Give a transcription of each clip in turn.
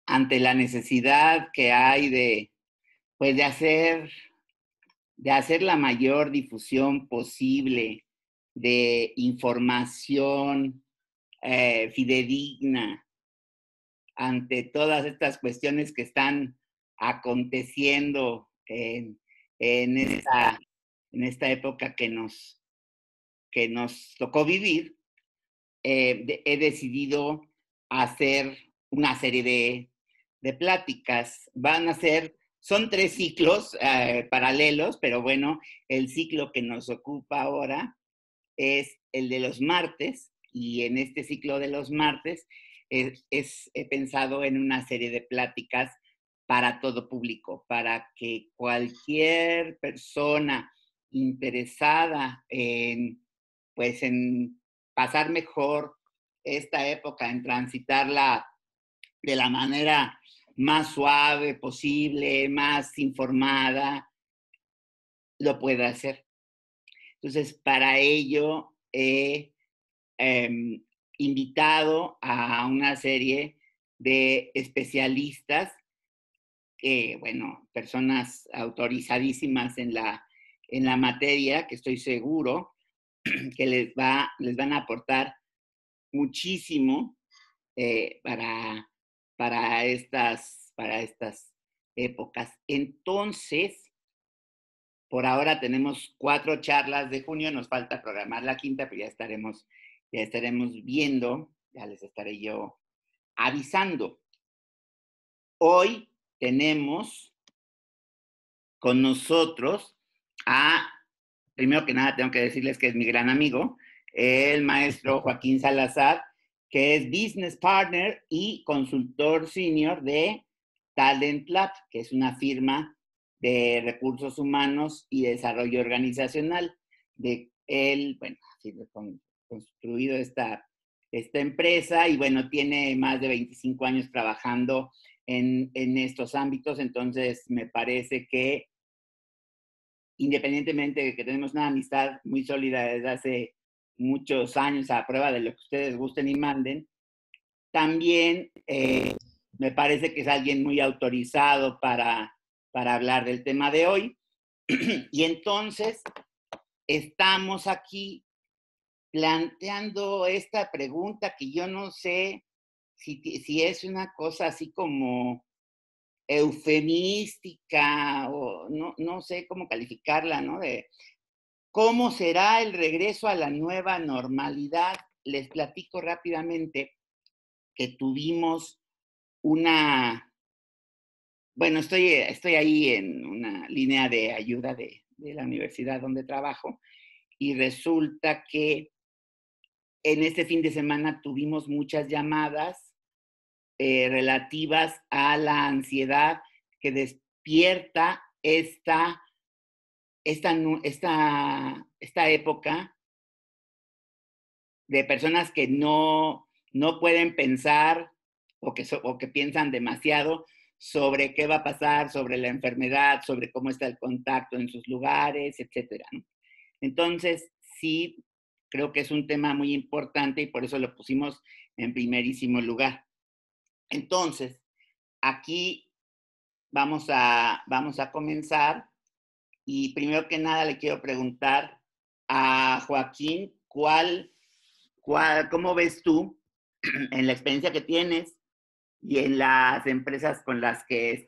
ante la necesidad que hay pues de hacer la mayor difusión posible de información fidedigna ante todas estas cuestiones que están aconteciendo en esta época que nos tocó vivir, he decidido hacer una serie de pláticas. Son 3 ciclos paralelos, pero bueno, el ciclo que nos ocupa ahora es el de los martes, y en este ciclo de los martes he pensado en una serie de pláticas para todo público, para que cualquier persona interesada pues en pasar mejor esta época, en transitarla de la manera más suave posible, más informada, lo pueda hacer. Entonces, para ello he invitado a una serie de especialistas, bueno, personas autorizadísimas en la materia, que estoy seguro que les van a aportar muchísimo eh, para, para estas épocas. Entonces, por ahora tenemos 4 charlas de junio, nos falta programar la quinta, pero ya estaremos viendo, ya les estaré yo avisando. Hoy tenemos con nosotros primero que nada tengo que decirles que es mi gran amigo, el maestro Joaquín Salazar, que es Business Partner y consultor senior de Talent Lab, que es una firma de recursos humanos y desarrollo organizacional. De él, bueno, así construido esta empresa, y bueno, tiene más de 25 años trabajando en estos ámbitos. Entonces me parece que independientemente de que tenemos una amistad muy sólida desde hace muchos años, a prueba de lo que ustedes gusten y manden, también me parece que es alguien muy autorizado para hablar del tema de hoy. Y entonces estamos aquí planteando esta pregunta que yo no sé si es una cosa así como eufemística, o no sé cómo calificarla, ¿no? De cómo será el regreso a la nueva normalidad. Les platico rápidamente que tuvimos bueno, estoy ahí en una línea de ayuda de la universidad donde trabajo, y resulta que en este fin de semana tuvimos muchas llamadas relativas a la ansiedad que despierta esta época, de personas que no pueden pensar, o que piensan demasiado sobre qué va a pasar, sobre la enfermedad, sobre cómo está el contacto en sus lugares, etcétera, ¿no? Entonces, sí, creo que es un tema muy importante y por eso lo pusimos en primerísimo lugar. Entonces, aquí vamos a comenzar, y primero que nada le quiero preguntar a Joaquín, ¿cómo ves tú en la experiencia que tienes y en las empresas con las que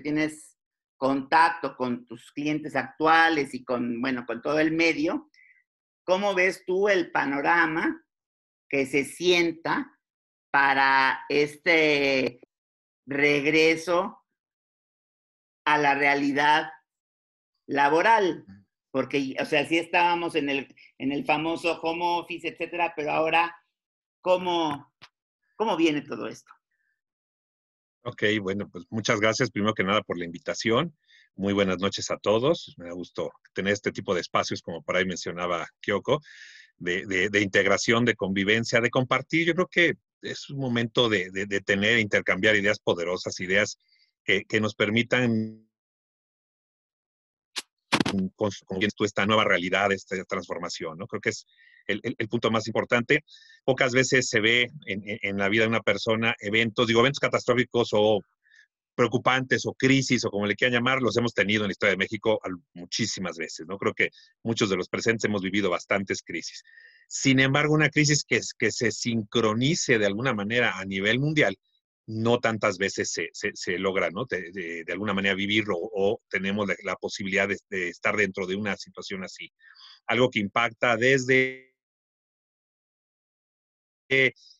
tienes contacto, con tus clientes actuales y bueno, con todo el medio? ¿Cómo ves tú el panorama que se sienta para este regreso a la realidad laboral? Porque, o sea, sí estábamos en el famoso home office, etcétera, pero ahora, ¿cómo, cómo viene todo esto? Ok, bueno, pues muchas gracias primero que nada por la invitación. Muy buenas noches a todos. Me da gusto tener este tipo de espacios, como por ahí mencionaba Kyoko, de integración, de convivencia, de compartir. Yo creo que es un momento de tener, intercambiar ideas poderosas, ideas que nos permitan con esta nueva realidad, esta transformación, ¿no? Creo que es el punto más importante. Pocas veces se ve en la vida de una persona eventos, digo, eventos catastróficos o preocupantes o crisis o como le quieran llamar, los hemos tenido en la historia de México muchísimas veces, ¿no? Creo que muchos de los presentes hemos vivido bastantes crisis. Sin embargo, una crisis que se sincronice de alguna manera a nivel mundial, no tantas veces se logra, ¿no? De alguna manera vivirlo o tenemos la posibilidad de estar dentro de una situación así. Algo que impacta desde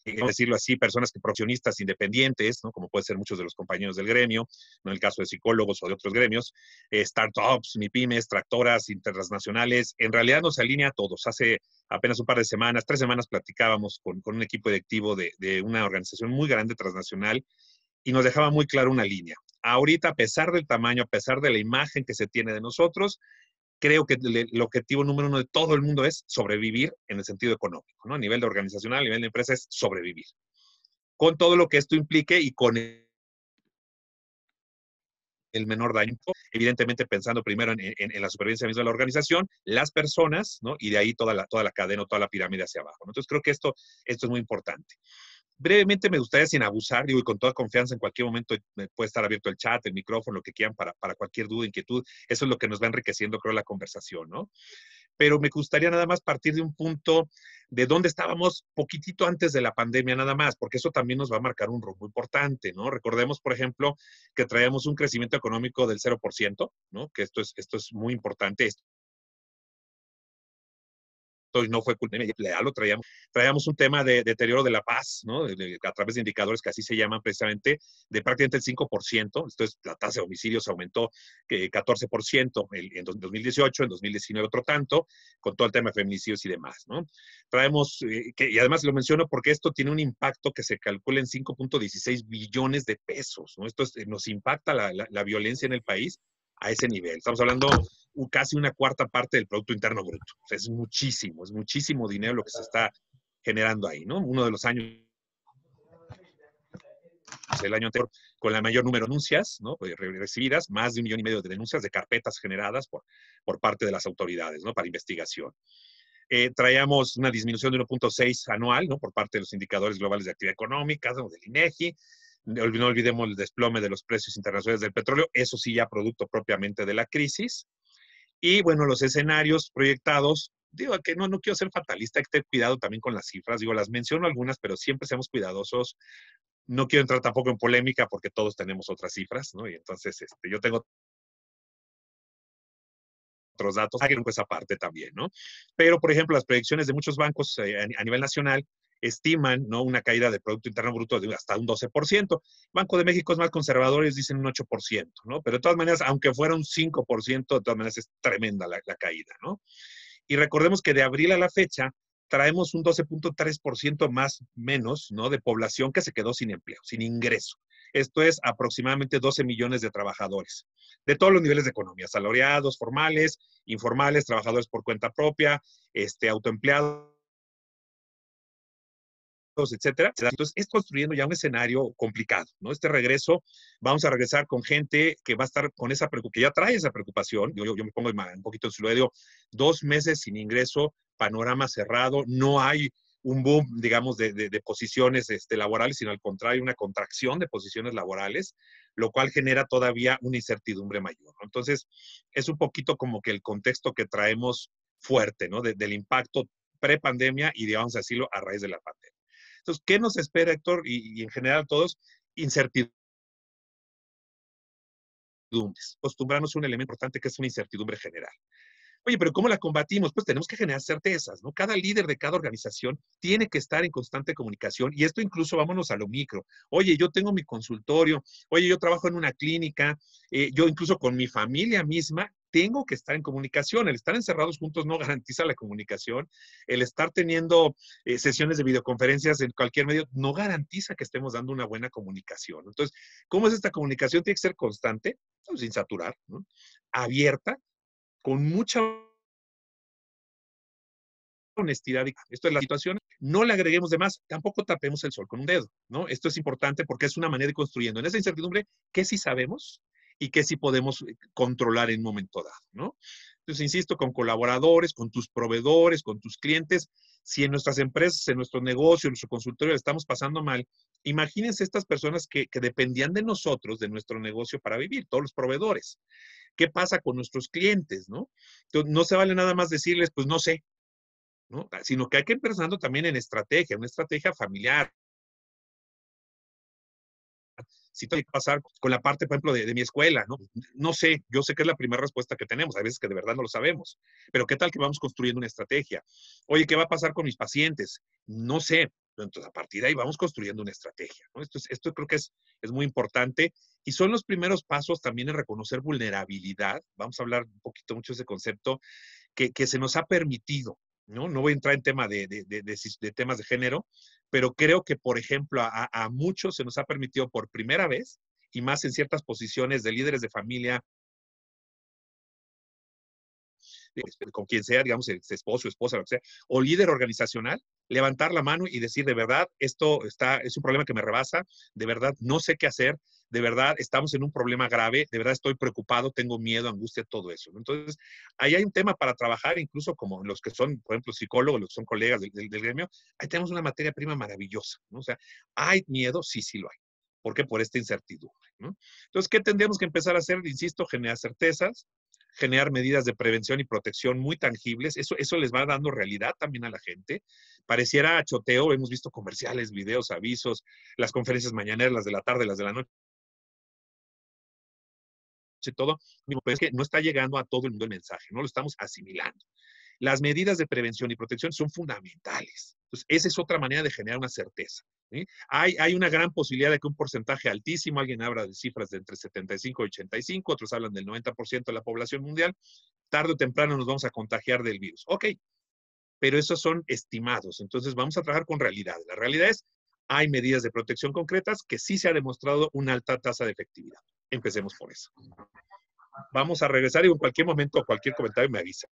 decirlo así, personas que profesionistas independientes, ¿no? Como pueden ser muchos de los compañeros del gremio, ¿no? En el caso de psicólogos o de otros gremios, startups, MIPYMES, tractoras internacionales, en realidad nos alinea a todos. Hace apenas un par de semanas, 3 semanas, platicábamos con un equipo directivo de una organización muy grande transnacional y nos dejaba muy claro una línea. Ahorita, a pesar del tamaño, a pesar de la imagen que se tiene de nosotros, creo que el objetivo número uno de todo el mundo es sobrevivir en el sentido económico, ¿no? A nivel de organizacional, a nivel de empresa es sobrevivir. Con todo lo que esto implique y con el menor daño, evidentemente pensando primero en la supervivencia misma de la organización, las personas, ¿no? Y de ahí toda la cadena o toda la pirámide hacia abajo, ¿no? Entonces creo que esto es muy importante. Brevemente me gustaría, sin abusar, digo, y con toda confianza, en cualquier momento puede estar abierto el chat, el micrófono, lo que quieran para cualquier duda, inquietud. Eso es lo que nos va enriqueciendo, creo, la conversación, ¿no? Pero me gustaría nada más partir de un punto de dónde estábamos poquitito antes de la pandemia nada más, porque eso también nos va a marcar un rumbo importante, ¿no? Recordemos, por ejemplo, que traíamos un crecimiento económico del 0%, ¿no? Que esto es muy importante. Y no fue culpa, ya lo traíamos un tema de deterioro de la paz, ¿no? A través de indicadores que así se llaman precisamente, de prácticamente el 5%. Entonces, la tasa de homicidios aumentó 14% en 2018, en 2019 otro tanto, con todo el tema de feminicidios y demás, ¿no? Traemos, y además lo menciono porque esto tiene un impacto que se calcula en 5.16 billones de pesos, ¿no? Esto nos impacta la violencia en el país a ese nivel. Estamos hablando casi una cuarta parte del Producto Interno Bruto. O sea, es muchísimo dinero lo que se está generando ahí, ¿no? Uno de los años, el año anterior, con la mayor número de denuncias, ¿no? Recibidas, más de 1,5 millones de denuncias de carpetas generadas por parte de las autoridades, ¿no? Para investigación. Traíamos una disminución de 1.6 anual, ¿no? Por parte de los indicadores globales de actividad económica, ¿no? Del INEGI. No olvidemos el desplome de los precios internacionales del petróleo, eso sí ya producto propiamente de la crisis. Y bueno, los escenarios proyectados, digo que no quiero ser fatalista, hay que tener cuidado también con las cifras, digo, las menciono algunas, pero siempre seamos cuidadosos. No quiero entrar tampoco en polémica porque todos tenemos otras cifras, ¿no? Y entonces yo tengo otros datos, hay que esa parte también, ¿no? Pero, por ejemplo, las proyecciones de muchos bancos a nivel nacional estiman, ¿no? Una caída del Producto Interno Bruto de hasta un 12%. Banco de México es más conservador, ellos dicen un 8%, ¿no? Pero de todas maneras, aunque fuera un 5%, de todas maneras es tremenda la caída, ¿no? Y recordemos que de abril a la fecha traemos un 12.3% más menos, ¿no? De población que se quedó sin empleo, sin ingreso. Esto es aproximadamente 12 millones de trabajadores, de todos los niveles de economía, asalariados, formales, informales, trabajadores por cuenta propia, autoempleados, etcétera. Entonces, es construyendo ya un escenario complicado, ¿no? Este regreso, vamos a regresar con gente que va a estar con esa preocupación, que ya trae esa preocupación. Yo me pongo un poquito en su lugar, 2 meses sin ingreso, panorama cerrado, no hay un boom, digamos, de posiciones laborales, sino al contrario, una contracción de posiciones laborales, lo cual genera todavía una incertidumbre mayor, ¿no? Entonces, es un poquito como que el contexto que traemos fuerte, ¿no? Del impacto pre-pandemia y, digamos, decirlo, a raíz de la pandemia. Entonces, ¿qué nos espera, Héctor? Y en general todos, incertidumbres. Acostumbrarnos a un elemento importante que es una incertidumbre general. Oye, pero ¿cómo la combatimos? Pues tenemos que generar certezas, ¿no? Cada líder de cada organización tiene que estar en constante comunicación y esto incluso vámonos a lo micro. Oye, yo tengo mi consultorio, oye, yo trabajo en una clínica, yo incluso con mi familia misma tengo que estar en comunicación. El estar encerrados juntos no garantiza la comunicación. El estar teniendo sesiones de videoconferencias en cualquier medio no garantiza que estemos dando una buena comunicación. Entonces, ¿cómo es esta comunicación? Tiene que ser constante, pues, sin saturar, ¿no? Abierta, con mucha honestidad. Esto es la situación. No le agreguemos de más, tampoco tapemos el sol con un dedo, ¿no? Esto es importante porque es una manera de ir construyendo en esa incertidumbre qué sí sabemos y qué sí podemos controlar en un momento dado, ¿no? Entonces, insisto, con colaboradores, con tus proveedores, con tus clientes, Si en nuestras empresas, en nuestro negocio, en nuestro consultorio le estamos pasando mal, imagínense estas personas que dependían de nosotros, de nuestro negocio para vivir, todos los proveedores. ¿Qué pasa con nuestros clientes, no? Entonces, no se vale nada más decirles, pues no sé, ¿no? Sino que hay que ir pensando también en estrategia, una estrategia familiar. Si tengo que pasar con la parte, por ejemplo, de mi escuela, ¿no? No sé, yo sé que es la primera respuesta que tenemos, hay veces que de verdad no lo sabemos, pero ¿qué tal que vamos construyendo una estrategia? Oye, ¿qué va a pasar con mis pacientes? No sé, entonces a partir de ahí vamos construyendo una estrategia, ¿no? Esto creo que es muy importante y son los primeros pasos también en reconocer vulnerabilidad. Vamos a hablar un poquito mucho de ese concepto que se nos ha permitido, ¿no? No voy a entrar en tema de temas de género, pero creo que, por ejemplo, a muchos se nos ha permitido por primera vez, y más en ciertas posiciones de líderes de familia, con quien sea, digamos, esposo, esposa, lo que sea, o líder organizacional, levantar la mano y decir, de verdad, es un problema que me rebasa, de verdad, no sé qué hacer, de verdad, estamos en un problema grave, de verdad estoy preocupado, tengo miedo, angustia, todo eso, ¿no? Entonces, ahí hay un tema para trabajar, incluso como los que son, por ejemplo, psicólogos, los que son colegas del gremio, ahí tenemos una materia prima maravillosa, ¿no? O sea, ¿hay miedo? Sí, sí lo hay. ¿Por qué? Por esta incertidumbre, ¿no? Entonces, ¿qué tendríamos que empezar a hacer? Insisto, generar certezas, generar medidas de prevención y protección muy tangibles. Eso les va dando realidad también a la gente. Pareciera choteo, hemos visto comerciales, videos, avisos, las conferencias mañaneras, las de la tarde, las de la noche, todo. Pero es que no está llegando a todo el mundo el mensaje, no lo estamos asimilando. Las medidas de prevención y protección son fundamentales. Entonces, esa es otra manera de generar una certeza. ¿Sí? Hay una gran posibilidad de que un porcentaje altísimo, alguien habla de cifras de entre 75 y 85, otros hablan del 90% de la población mundial, tarde o temprano nos vamos a contagiar del virus. Ok, pero esos son estimados. Entonces vamos a trabajar con realidad. La realidad es, hay medidas de protección concretas que sí se ha demostrado una alta tasa de efectividad. Empecemos por eso. Vamos a regresar y en cualquier momento, cualquier comentario me avisa.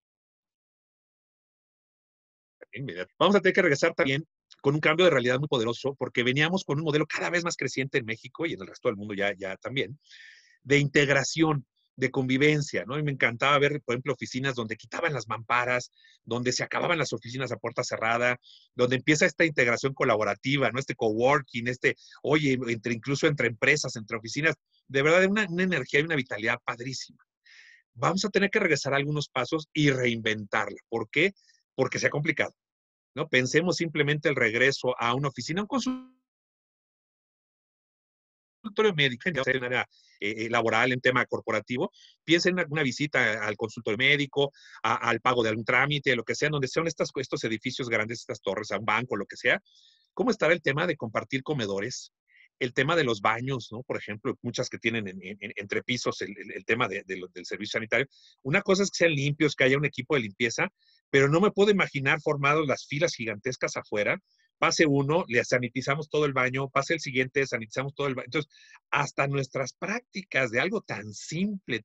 Vamos a tener que regresar también con un cambio de realidad muy poderoso, porque veníamos con un modelo cada vez más creciente en México y en el resto del mundo ya también, de integración, de convivencia, ¿no? Y me encantaba ver, por ejemplo, oficinas donde quitaban las mamparas, donde se acababan las oficinas a puerta cerrada, donde empieza esta integración colaborativa, ¿no? Este coworking, oye, incluso entre empresas, entre oficinas, de verdad, una energía y una vitalidad padrísima. Vamos a tener que regresar a algunos pasos y reinventarla. ¿Por qué? Porque se ha complicado, ¿no? Pensemos simplemente el regreso a una oficina, un consultorio médico, en un área laboral, en tema corporativo, piensa en una visita al consultorio médico, al pago de algún trámite, lo que sea, donde sean estos edificios grandes, estas torres, a un banco, lo que sea. ¿Cómo estará el tema de compartir comedores? El tema de los baños, ¿no? Por ejemplo, muchas que tienen entre pisos el tema del servicio sanitario. Una cosa es que sean limpios, que haya un equipo de limpieza, pero no me puedo imaginar formados las filas gigantescas afuera. Pase uno, le sanitizamos todo el baño, pase el siguiente, sanitizamos todo el baño. Entonces, hasta nuestras prácticas de algo tan simple,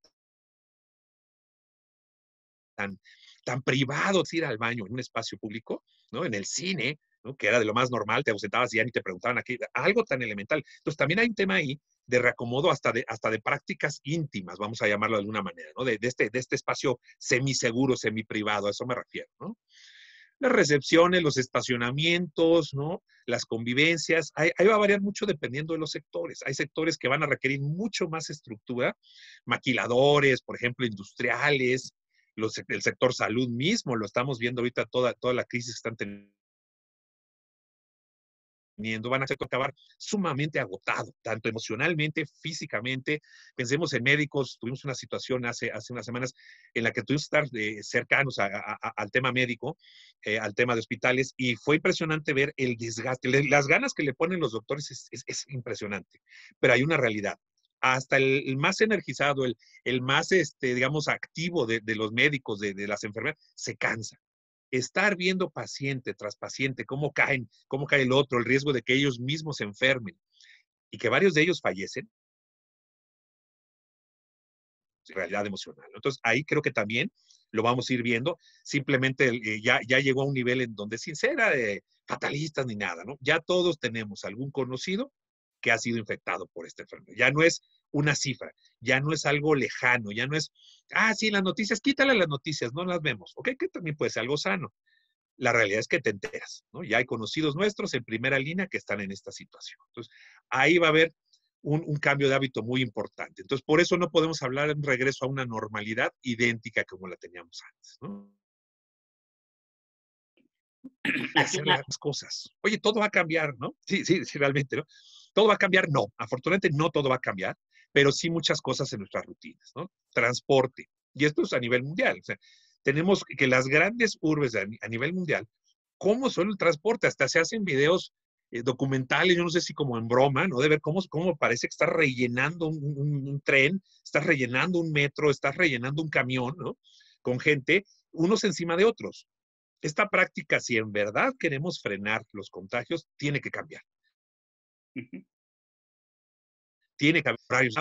tan, tan privado, ir al baño en un espacio público, ¿no? En el cine, ¿no? Que era de lo más normal, te ausentabas y ya ni te preguntaban aquí, algo tan elemental. Entonces, también hay un tema ahí de reacomodo hasta de prácticas íntimas, vamos a llamarlo de alguna manera, ¿no? De este espacio semiseguro, semiprivado, a eso me refiero, ¿no? Las recepciones, los estacionamientos, ¿no? Las convivencias, ahí va a variar mucho dependiendo de los sectores. Hay sectores que van a requerir mucho más estructura, maquiladores, por ejemplo, industriales, el sector salud mismo, lo estamos viendo ahorita toda la crisis que están teniendo, van a acabar sumamente agotado, tanto emocionalmente, físicamente. Pensemos en médicos, tuvimos una situación hace unas semanas en la que tuvimos que estar cercanos al tema médico, al tema de hospitales, y fue impresionante ver el desgaste, las ganas que le ponen los doctores es impresionante, pero hay una realidad. Hasta el más energizado, el más, digamos, activo de los médicos, de las enfermeras, se cansa estar viendo paciente tras paciente, cómo cae el otro, el riesgo de que ellos mismos se enfermen y que varios de ellos fallecen, realidad emocional. Entonces, ahí creo que también lo vamos a ir viendo. Simplemente ya llegó a un nivel en donde, sin ser fatalistas ni nada, ¿no? Ya todos tenemos algún conocido que ha sido infectado por esta enfermedad. Ya no es una cifra, ya no es algo lejano, ya no es, sí, las noticias, quítale las noticias, no las vemos. Ok, que también puede ser algo sano. la realidad es que te enteras, ¿no? Ya hay conocidos nuestros en primera línea que están en esta situación. Entonces, ahí va a haber un cambio de hábito muy importante. Entonces, por eso no podemos hablar de un regreso a una normalidad idéntica como la teníamos antes, ¿no? Que Aquí hacer las cosas. Oye, todo va a cambiar, ¿no? Sí, sí, sí, realmente, ¿no? ¿Todo va a cambiar? No. Afortunadamente no todo va a cambiar, pero sí muchas cosas en nuestras rutinas, ¿no? Transporte. Y esto es a nivel mundial. O sea, tenemos que las grandes urbes a nivel mundial, ¿cómo son el transporte? Hasta se hacen videos documentales, yo no sé si como en broma, ¿no? De ver cómo parece que estás rellenando un tren, estás rellenando un metro, estás rellenando un camión, ¿no? Con gente, unos encima de otros. Esta práctica, si en verdad queremos frenar los contagios, tiene que cambiar. Tiene que haber horarios,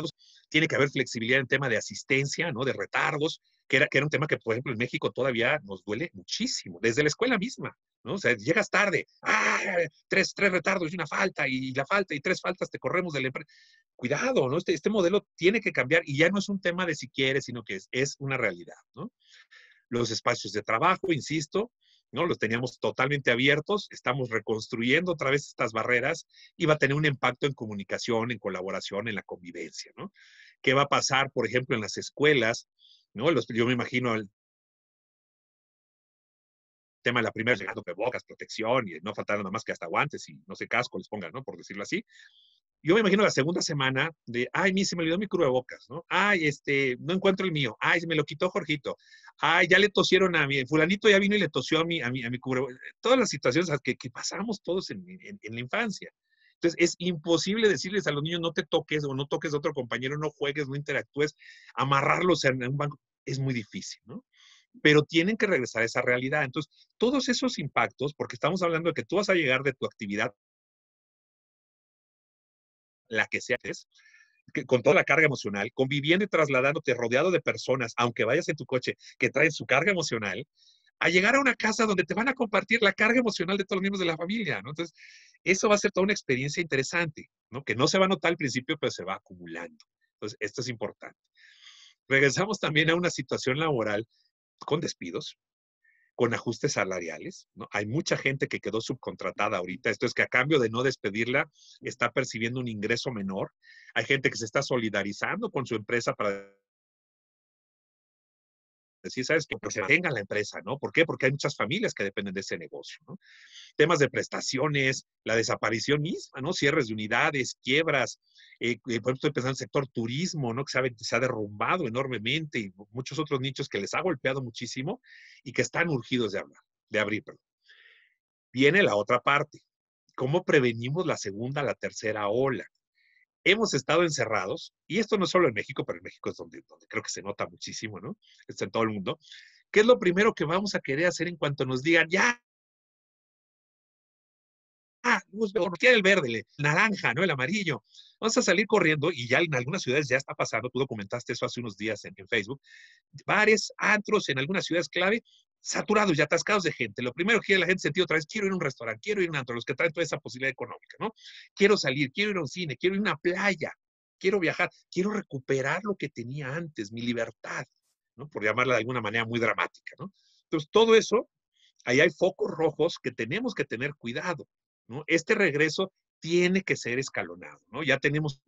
tiene que haber flexibilidad en tema de asistencia, ¿no? De retardos, que era un tema que, por ejemplo, en México todavía nos duele muchísimo, desde la escuela misma, ¿no? O sea, llegas tarde, tres retardos y una falta, y la falta, y tres faltas, te corremos de la empresa. Cuidado, ¿no? Este modelo tiene que cambiar, y ya no es un tema de si quieres, sino que es una realidad, ¿no? Los espacios de trabajo, insisto, ¿no? Los teníamos totalmente abiertos, estamos reconstruyendo otra vez estas barreras y va a tener un impacto en comunicación, en colaboración, en la convivencia, ¿no? ¿Qué va a pasar, por ejemplo, en las escuelas? ¿No? Yo me imagino el tema de la primera llegando de bocas, protección, y no faltar nada más que hasta guantes y no sé, casco les pongan, ¿no? Por decirlo así. Yo me imagino la segunda semana de, ay, se me olvidó mi cubrebocas, ¿no? Ay, no encuentro el mío. Ay, se me lo quitó Jorgito. Ay, ya le tosieron a mi, fulanito ya vino y le tosió a mi cubrebocas. Todas las situaciones que pasamos todos en la infancia. Entonces, es imposible decirles a los niños, no te toques o no toques a otro compañero, no juegues, no interactúes, amarrarlos en un banco. Es muy difícil, ¿no? Pero tienen que regresar a esa realidad. Entonces, todos esos impactos, porque estamos hablando de que tú vas a llegar de tu actividad, la que sea, con toda la carga emocional, conviviendo y trasladándote rodeado de personas, aunque vayas en tu coche, que traen su carga emocional, a llegar a una casa donde te van a compartir la carga emocional de todos los miembros de la familia, ¿no? Entonces, eso va a ser toda una experiencia interesante, ¿no? Que no se va a notar al principio, pero se va acumulando. Entonces, esto es importante. Regresamos también a una situación laboral con despidos, con ajustes salariales, ¿no? Hay mucha gente que quedó subcontratada ahorita, esto es que a cambio de no despedirla, está percibiendo un ingreso menor. Hay gente que se está solidarizando con su empresa para decir, ¿sabes qué? Que se mantenga la empresa, ¿no? ¿Por qué? Porque hay muchas familias que dependen de ese negocio, ¿no? Temas de prestaciones, la desaparición misma, ¿no? Cierres de unidades, quiebras, por ejemplo, estoy pensando en el sector turismo, ¿no? Que se ha derrumbado enormemente y muchos otros nichos que les ha golpeado muchísimo y que están urgidos de abrir, perdón. Viene la otra parte. ¿Cómo prevenimos la segunda, la tercera ola? Hemos estado encerrados, y esto no solo en México, pero en México es donde creo que se nota muchísimo, ¿no? Está en todo el mundo. ¿Qué es lo primero que vamos a querer hacer en cuanto nos digan, ya, luz verde, quiere el verde, el naranja, ¿no? El amarillo? Vamos a salir corriendo, y ya en algunas ciudades ya está pasando, tú documentaste eso hace unos días en Facebook, bares, antros en algunas ciudades clave, saturados y atascados de gente. Lo primero que quiere la gente sentir otra vez, quiero ir a un restaurante, quiero ir a un antro, los que traen toda esa posibilidad económica, ¿no? Quiero salir, quiero ir a un cine, quiero ir a una playa, quiero viajar, quiero recuperar lo que tenía antes, mi libertad, ¿no? Por llamarla de alguna manera muy dramática, ¿no? Entonces, todo eso, ahí hay focos rojos que tenemos que tener cuidado, ¿no? Este regreso tiene que ser escalonado, ¿no? Ya tenemos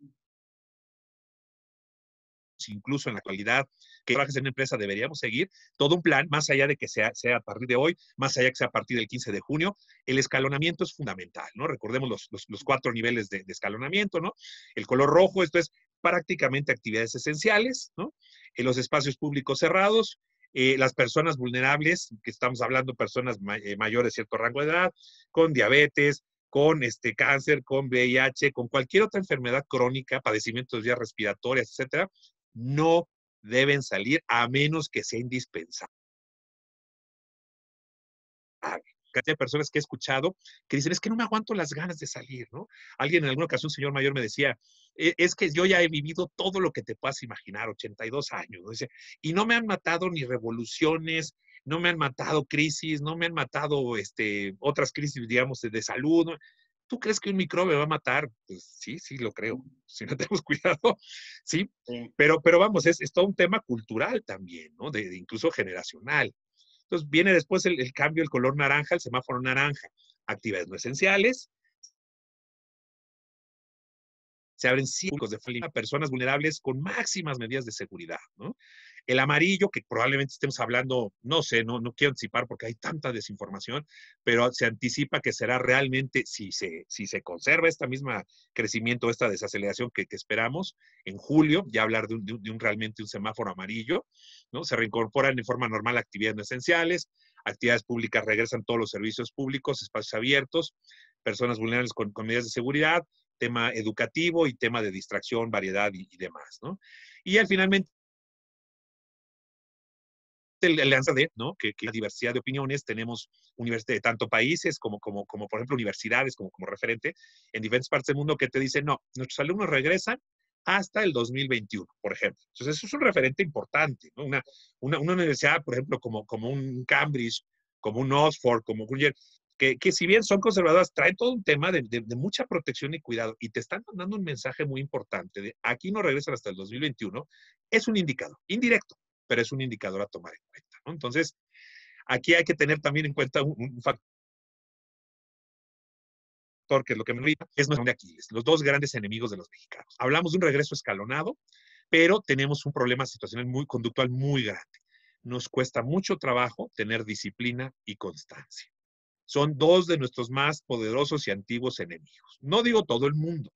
incluso en la actualidad, que trabajes en una empresa, deberíamos seguir todo un plan, más allá de que sea a partir de hoy, más allá que sea a partir del 15 de junio, el escalonamiento es fundamental, ¿no? Recordemos los 4 niveles de escalonamiento, ¿no? El color rojo, esto es prácticamente actividades esenciales, ¿no? En los espacios públicos cerrados, las personas vulnerables, que estamos hablando personas mayores de cierto rango de edad, con diabetes, con cáncer, con VIH, con cualquier otra enfermedad crónica, padecimientos de vías respiratorias, etcétera, no deben salir a menos que sea indispensable. Cantidad de personas que he escuchado que dicen, es que no me aguanto las ganas de salir, ¿no? Alguien en alguna ocasión, un señor mayor me decía, es que yo ya he vivido todo lo que te puedas imaginar, 82 años, ¿no? Dice, y no me han matado ni revoluciones, no me han matado crisis, no me han matado otras crisis, digamos, de salud, ¿no? ¿Tú crees que un microbio me va a matar? Pues sí, sí lo creo. Si no tenemos cuidado, sí. Sí. Pero vamos, es todo un tema cultural también, ¿no? De incluso generacional. Entonces viene después el cambio, el color naranja, el semáforo naranja. Actividades no esenciales, se abren círculos de familia a personas vulnerables con máximas medidas de seguridad, ¿no? El amarillo, que probablemente estemos hablando, no sé, no quiero anticipar porque hay tanta desinformación, pero se anticipa que será realmente, si se conserva esta misma crecimiento, esta desaceleración que esperamos, en julio, ya hablar de un realmente un semáforo amarillo, ¿no? Se reincorporan en forma normal actividades no esenciales, actividades públicas regresan todos los servicios públicos, espacios abiertos, personas vulnerables con medidas de seguridad, tema educativo y tema de distracción, variedad y demás, ¿no? Y al finalmente la alianza de, ¿no? Que la diversidad de opiniones, tenemos universidades de tanto países como por ejemplo universidades como referente en diferentes partes del mundo que te dicen, no, nuestros alumnos regresan hasta el 2021, por ejemplo. Entonces eso es un referente importante, ¿no? Una universidad, por ejemplo, como un Cambridge, como un Oxford, como un que si bien son conservadoras, traen todo un tema de mucha protección y cuidado y te están mandando un mensaje muy importante de aquí no regresan hasta el 2021, es un indicador, indirecto, pero es un indicador a tomar en cuenta, ¿no? Entonces, aquí hay que tener también en cuenta un factor que es lo que me olvida, es nuestro de Aquiles, los dos grandes enemigos de los mexicanos. Hablamos de un regreso escalonado, pero tenemos un problema situacional muy conductual muy grande. Nos cuesta mucho trabajo tener disciplina y constancia. Son dos de nuestros más poderosos y antiguos enemigos. No digo todo el mundo,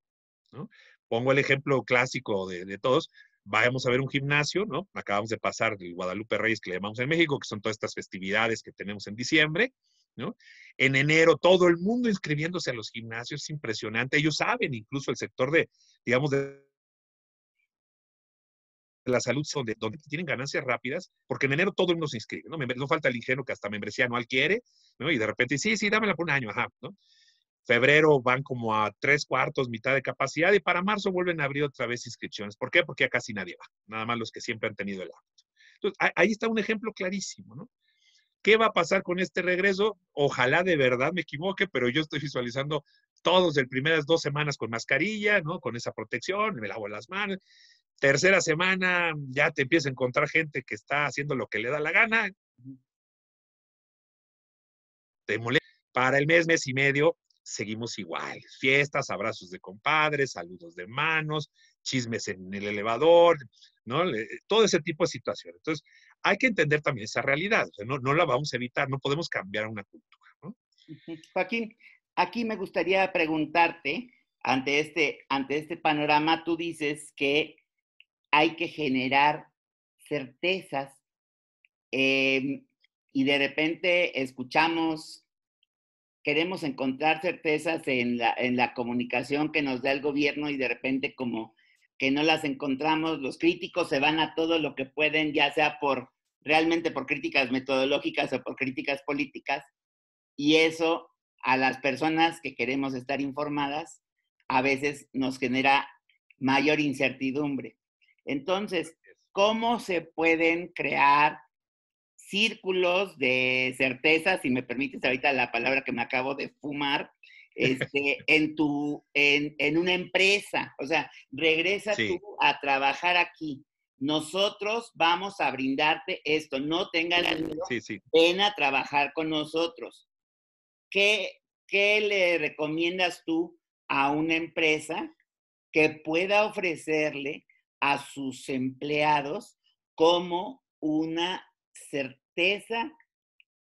¿no? Pongo el ejemplo clásico de todos. Vamos a ver un gimnasio, ¿no? Acabamos de pasar el Guadalupe Reyes, que le llamamos en México, que son todas estas festividades que tenemos en diciembre, ¿no? En enero, todo el mundo inscribiéndose a los gimnasios, es impresionante. Ellos saben, incluso el sector de, digamos, de la salud, donde tienen ganancias rápidas, porque en enero todo el mundo se inscribe, ¿no? No falta el ingenuo que hasta membresía anual quiere, ¿no? Y de repente, sí, dámela por un año, ajá, ¿no? Febrero van como a 3/4, mitad de capacidad, y para marzo vuelven a abrir otra vez inscripciones. ¿Por qué? Porque ya casi nadie va, nada más los que siempre han tenido el hábito. Entonces, ahí está un ejemplo clarísimo, ¿no? ¿Qué va a pasar con este regreso? Ojalá de verdad me equivoque, pero yo estoy visualizando todos de primeras 2 semanas con mascarilla, ¿no? Con esa protección, me lavo las manos. Tercera semana ya te empieza a encontrar gente que está haciendo lo que le da la gana, te molesta. Para el mes y medio, seguimos igual. Fiestas, abrazos de compadres, saludos de manos, chismes en el elevador, ¿no? Todo ese tipo de situaciones. Entonces, hay que entender también esa realidad. O sea, no la vamos a evitar, no podemos cambiar una cultura, ¿no? Joaquín, aquí me gustaría preguntarte, ante este panorama, tú dices que hay que generar certezas y de repente escuchamos, queremos encontrar certezas en la comunicación que nos da el gobierno y de repente como que no las encontramos, los críticos se van a todo lo que pueden, ya sea realmente por críticas metodológicas o por críticas políticas, y eso a las personas que queremos estar informadas a veces nos genera mayor incertidumbre. Entonces, ¿cómo se pueden crear círculos de certeza, si me permites ahorita la palabra que me acabo de fumar, en una empresa? O sea, regresa Sí, tú a trabajar aquí. Nosotros vamos a brindarte esto. No tengas miedo, sí. ven a trabajar con nosotros. ¿Qué, ¿Qué le recomiendas tú a una empresa que pueda ofrecerle a sus empleados como una certeza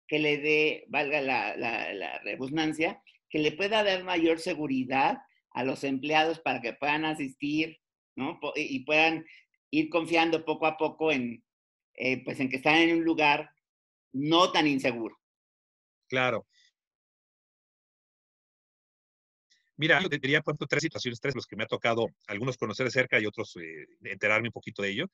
que le dé, valga la redundancia, que le pueda dar mayor seguridad a los empleados para que puedan asistir, ¿no? Y puedan ir confiando poco a poco pues en que están en un lugar no tan inseguro? Claro. Mira, yo te diría, por ejemplo, tres situaciones, tres los que me ha tocado, algunos conocer de cerca y otros enterarme un poquito de ello.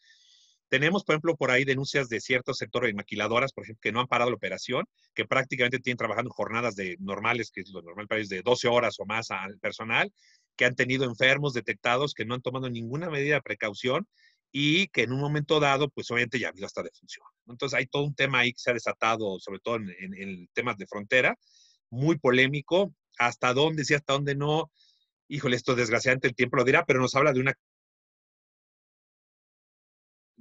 Tenemos, por ejemplo, por ahí denuncias de ciertos sectores de maquiladoras, por ejemplo, que no han parado la operación, que prácticamente tienen trabajando jornadas normales, que es lo normal para ellos, de 12 horas o más al personal, que han tenido enfermos detectados, que no han tomado ninguna medida de precaución y que en un momento dado, pues obviamente ya ha habido hasta defunción. Entonces hay todo un tema ahí que se ha desatado, sobre todo en temas de frontera, muy polémico, hasta dónde sí, hasta dónde no. Híjole, esto desgraciadamente el tiempo lo dirá, pero nos habla de una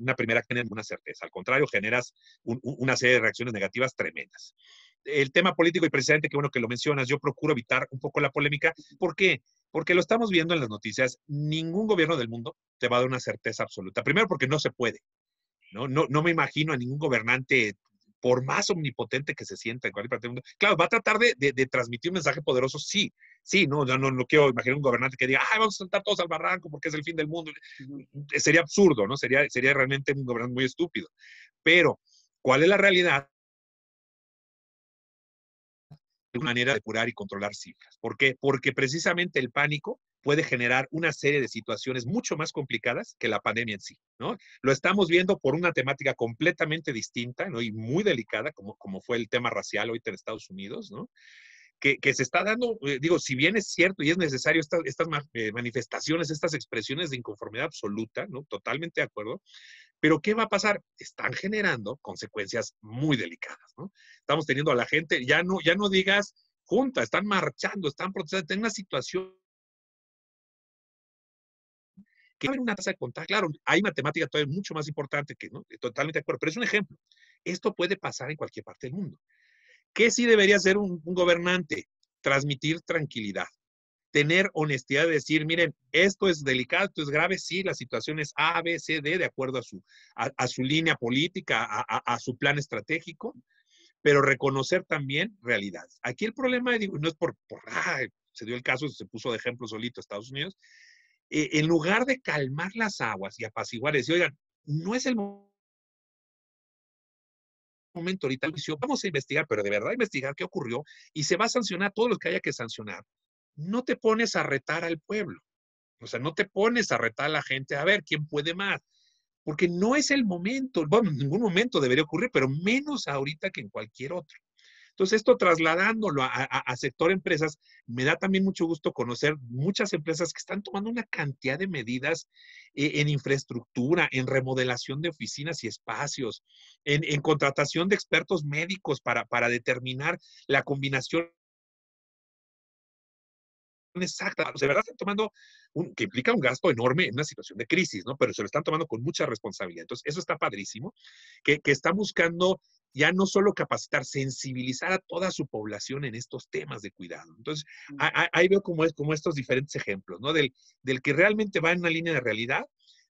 una primera genera ninguna certeza. Al contrario, generas una serie de reacciones negativas tremendas. El tema político, y precisamente qué bueno que lo mencionas, yo procuro evitar un poco la polémica. ¿Por qué? Porque lo estamos viendo en las noticias. Ningún gobierno del mundo te va a dar una certeza absoluta. Primero, porque no se puede. No me imagino a ningún gobernante, por más omnipotente que se sienta en cualquier parte del mundo. Claro, va a tratar de transmitir un mensaje poderoso, sí. Sí, no quiero imaginar un gobernante que diga, vamos a saltar todos al barranco porque es el fin del mundo. Sería absurdo, ¿no? Sería realmente un gobernante muy estúpido. Pero, ¿cuál es la realidad? Una manera de curar y controlar cifras. ¿Por qué? Porque precisamente el pánico puede generar una serie de situaciones mucho más complicadas que la pandemia en sí, ¿no? Lo estamos viendo por una temática completamente distinta, ¿no? Y muy delicada, como fue el tema racial ahorita en Estados Unidos, ¿no? Que se está dando, digo, si bien es cierto y es necesario estas manifestaciones, estas expresiones de inconformidad absoluta, ¿no? Totalmente de acuerdo, pero ¿qué va a pasar? Están generando consecuencias muy delicadas, ¿no? Estamos teniendo a la gente, ya no digas junta, están marchando, están protestando, en una situación que va a haber una tasa de contagio. Claro, hay matemática todavía mucho más importante que, ¿no? Totalmente de acuerdo, pero es un ejemplo. Esto puede pasar en cualquier parte del mundo. ¿Qué sí debería hacer un gobernante? Transmitir tranquilidad. Tener honestidad de decir, miren, esto es delicado, esto es grave, sí, la situación es A, B, C, D, de acuerdo a su línea política, a su plan estratégico, pero reconocer también realidades. Aquí el problema, digo, no es se dio el caso, se puso de ejemplo solito Estados Unidos, en lugar de calmar las aguas y apaciguar, decir, oigan, no es el momento ahorita, vamos a investigar, pero de verdad investigar qué ocurrió y se va a sancionar a todos los que haya que sancionar. No te pones a retar al pueblo. O sea, no te pones a retar a la gente a ver quién puede más, porque no es el momento. Bueno, en ningún momento debería ocurrir, pero menos ahorita que en cualquier otro. Entonces, esto trasladándolo a sector empresas, me da también mucho gusto conocer muchas empresas que están tomando una cantidad de medidas en infraestructura, en remodelación de oficinas y espacios, en contratación de expertos médicos para determinar la combinación exacta. De verdad están tomando, que implica un gasto enorme en una situación de crisis, ¿no? Pero se lo están tomando con mucha responsabilidad. Entonces, eso está padrísimo, que está buscando ya no solo capacitar, sensibilizar a toda su población en estos temas de cuidado. Entonces, ahí veo como estos diferentes ejemplos, ¿no? Del que realmente va en una línea de realidad,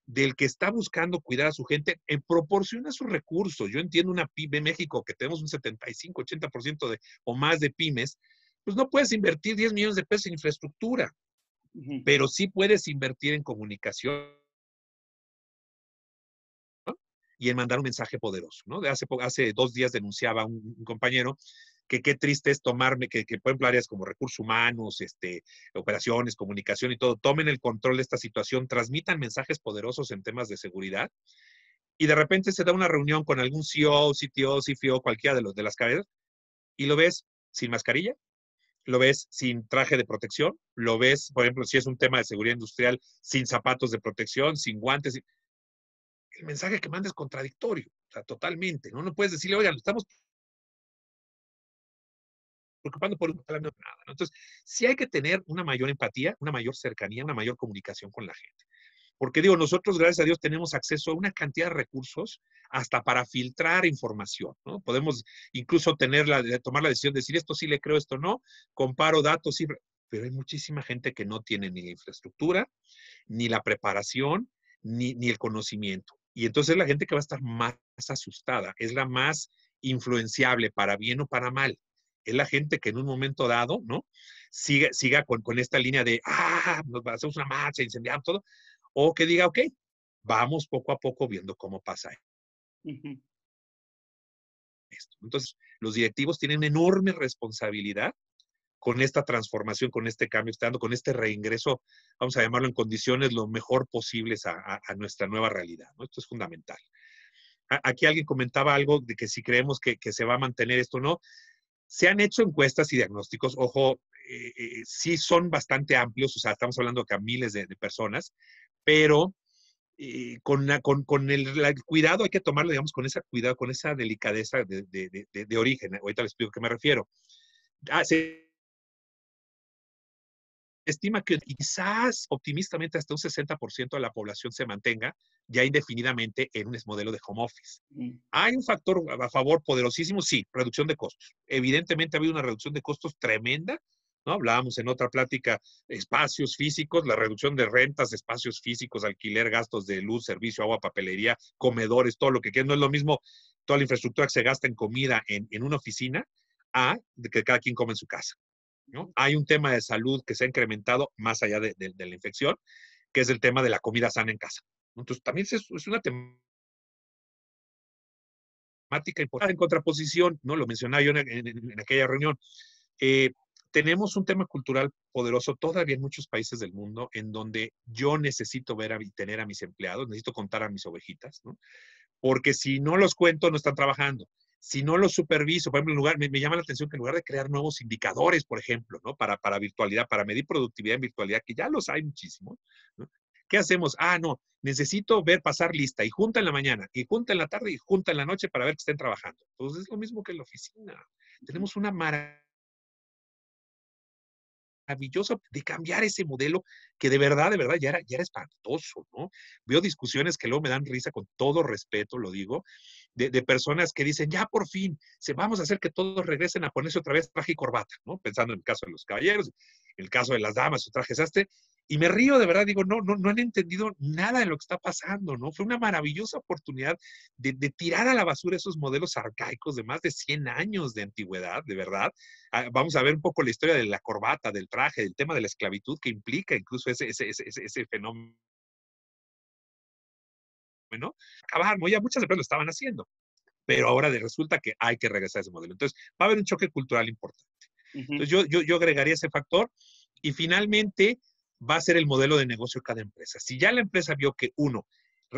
del que está buscando cuidar a su gente en proporción a sus recursos. Yo entiendo una pyme en México que tenemos un 75, 80% o más de pymes, pues no puedes invertir 10 millones de pesos en infraestructura, pero sí puedes invertir en comunicación, ¿no? Y en mandar un mensaje poderoso, ¿no? Hace 2 días denunciaba un compañero que qué triste es tomarme, que por ejemplo áreas como recursos humanos, operaciones, comunicación y todo, tomen el control de esta situación, transmitan mensajes poderosos en temas de seguridad, y de repente se da una reunión con algún CEO, CTO, CFO, cualquiera de las cabezas, y lo ves sin mascarilla, lo ves sin traje de protección, lo ves, por ejemplo, si es un tema de seguridad industrial, sin zapatos de protección, sin guantes. El mensaje que manda es contradictorio, o sea, totalmente, ¿no? No puedes decirle, oigan, estamos preocupando por nada, ¿no? Entonces, sí hay que tener una mayor empatía, una mayor cercanía, una mayor comunicación con la gente. Porque digo, nosotros, gracias a Dios, tenemos acceso a una cantidad de recursos hasta para filtrar información, ¿no? Podemos incluso tomar la decisión de decir esto sí le creo, esto no, comparo datos, sí, pero hay muchísima gente que no tiene ni la infraestructura, ni la preparación, ni el conocimiento. Y entonces la gente que va a estar más asustada, es la más influenciable para bien o para mal. Es la gente que en un momento dado, ¿no? Siga con esta línea de, nos hacemos una marcha, incendiamos todo, o que diga, ok, vamos poco a poco viendo cómo pasa esto. Entonces, los directivos tienen enorme responsabilidad con esta transformación, con este cambio, con este reingreso, vamos a llamarlo en condiciones lo mejor posibles a nuestra nueva realidad, ¿no? Esto es fundamental. Aquí alguien comentaba algo de que si creemos que se va a mantener esto o no. Se han hecho encuestas y diagnósticos, ojo, sí son bastante amplios, o sea, estamos hablando de miles de personas, pero con el cuidado hay que tomarlo, digamos, con ese cuidado, con esa delicadeza de origen. Ahorita les explico a qué me refiero. Se estima que quizás optimistamente hasta un 60% de la población se mantenga ya indefinidamente en un modelo de home office. ¿Hay un factor a favor poderosísimo? Sí, reducción de costos. Evidentemente ha habido una reducción de costos tremenda, ¿no? Hablábamos en otra plática, espacios físicos, la reducción de rentas, espacios físicos, alquiler, gastos de luz, servicio, agua, papelería, comedores, todo lo que quieras. No es lo mismo toda la infraestructura que se gasta en comida en una oficina a de que cada quien come en su casa, ¿no? Hay un tema de salud que se ha incrementado más allá de la infección, que es el tema de la comida sana en casa. Entonces, también es una temática importante en contraposición, ¿no? Lo mencionaba yo en aquella reunión. Eh, tenemos un tema cultural poderoso todavía en muchos países del mundo en donde yo necesito ver y tener a mis empleados, necesito contar a mis ovejitas, ¿no? Porque si no los cuento, no están trabajando. Si no los superviso, por ejemplo, me llama la atención que en lugar de crear nuevos indicadores, por ejemplo, ¿no? Para virtualidad, para medir productividad en virtualidad, que ya los hay muchísimos, ¿no? ¿Qué hacemos? Ah, no, necesito ver pasar lista y junta en la mañana, y junta en la tarde, y junta en la noche para ver que estén trabajando. Entonces es lo mismo que en la oficina. Tenemos una maravilloso de cambiar ese modelo que de verdad, ya era espantoso, ¿no? Veo discusiones que luego me dan risa, con todo respeto, lo digo, de personas que dicen, ya por fin, vamos a hacer que todos regresen a ponerse otra vez traje y corbata, ¿no? Pensando en el caso de los caballeros, en el caso de las damas, su traje sastre, y me río de verdad, digo, no han entendido nada de lo que está pasando, ¿no? Fue una maravillosa oportunidad de tirar a la basura esos modelos arcaicos de más de 100 años de antigüedad, de verdad. Vamos a ver un poco la historia de la corbata, del traje, del tema de la esclavitud que implica incluso ese fenómeno. Bueno, acabar, ¿no? Ya muchas empresas lo estaban haciendo, pero ahora resulta que hay que regresar a ese modelo. Entonces, va a haber un choque cultural importante. Entonces, yo agregaría ese factor y finalmente va a ser el modelo de negocio de cada empresa. Si ya la empresa vio que, uno,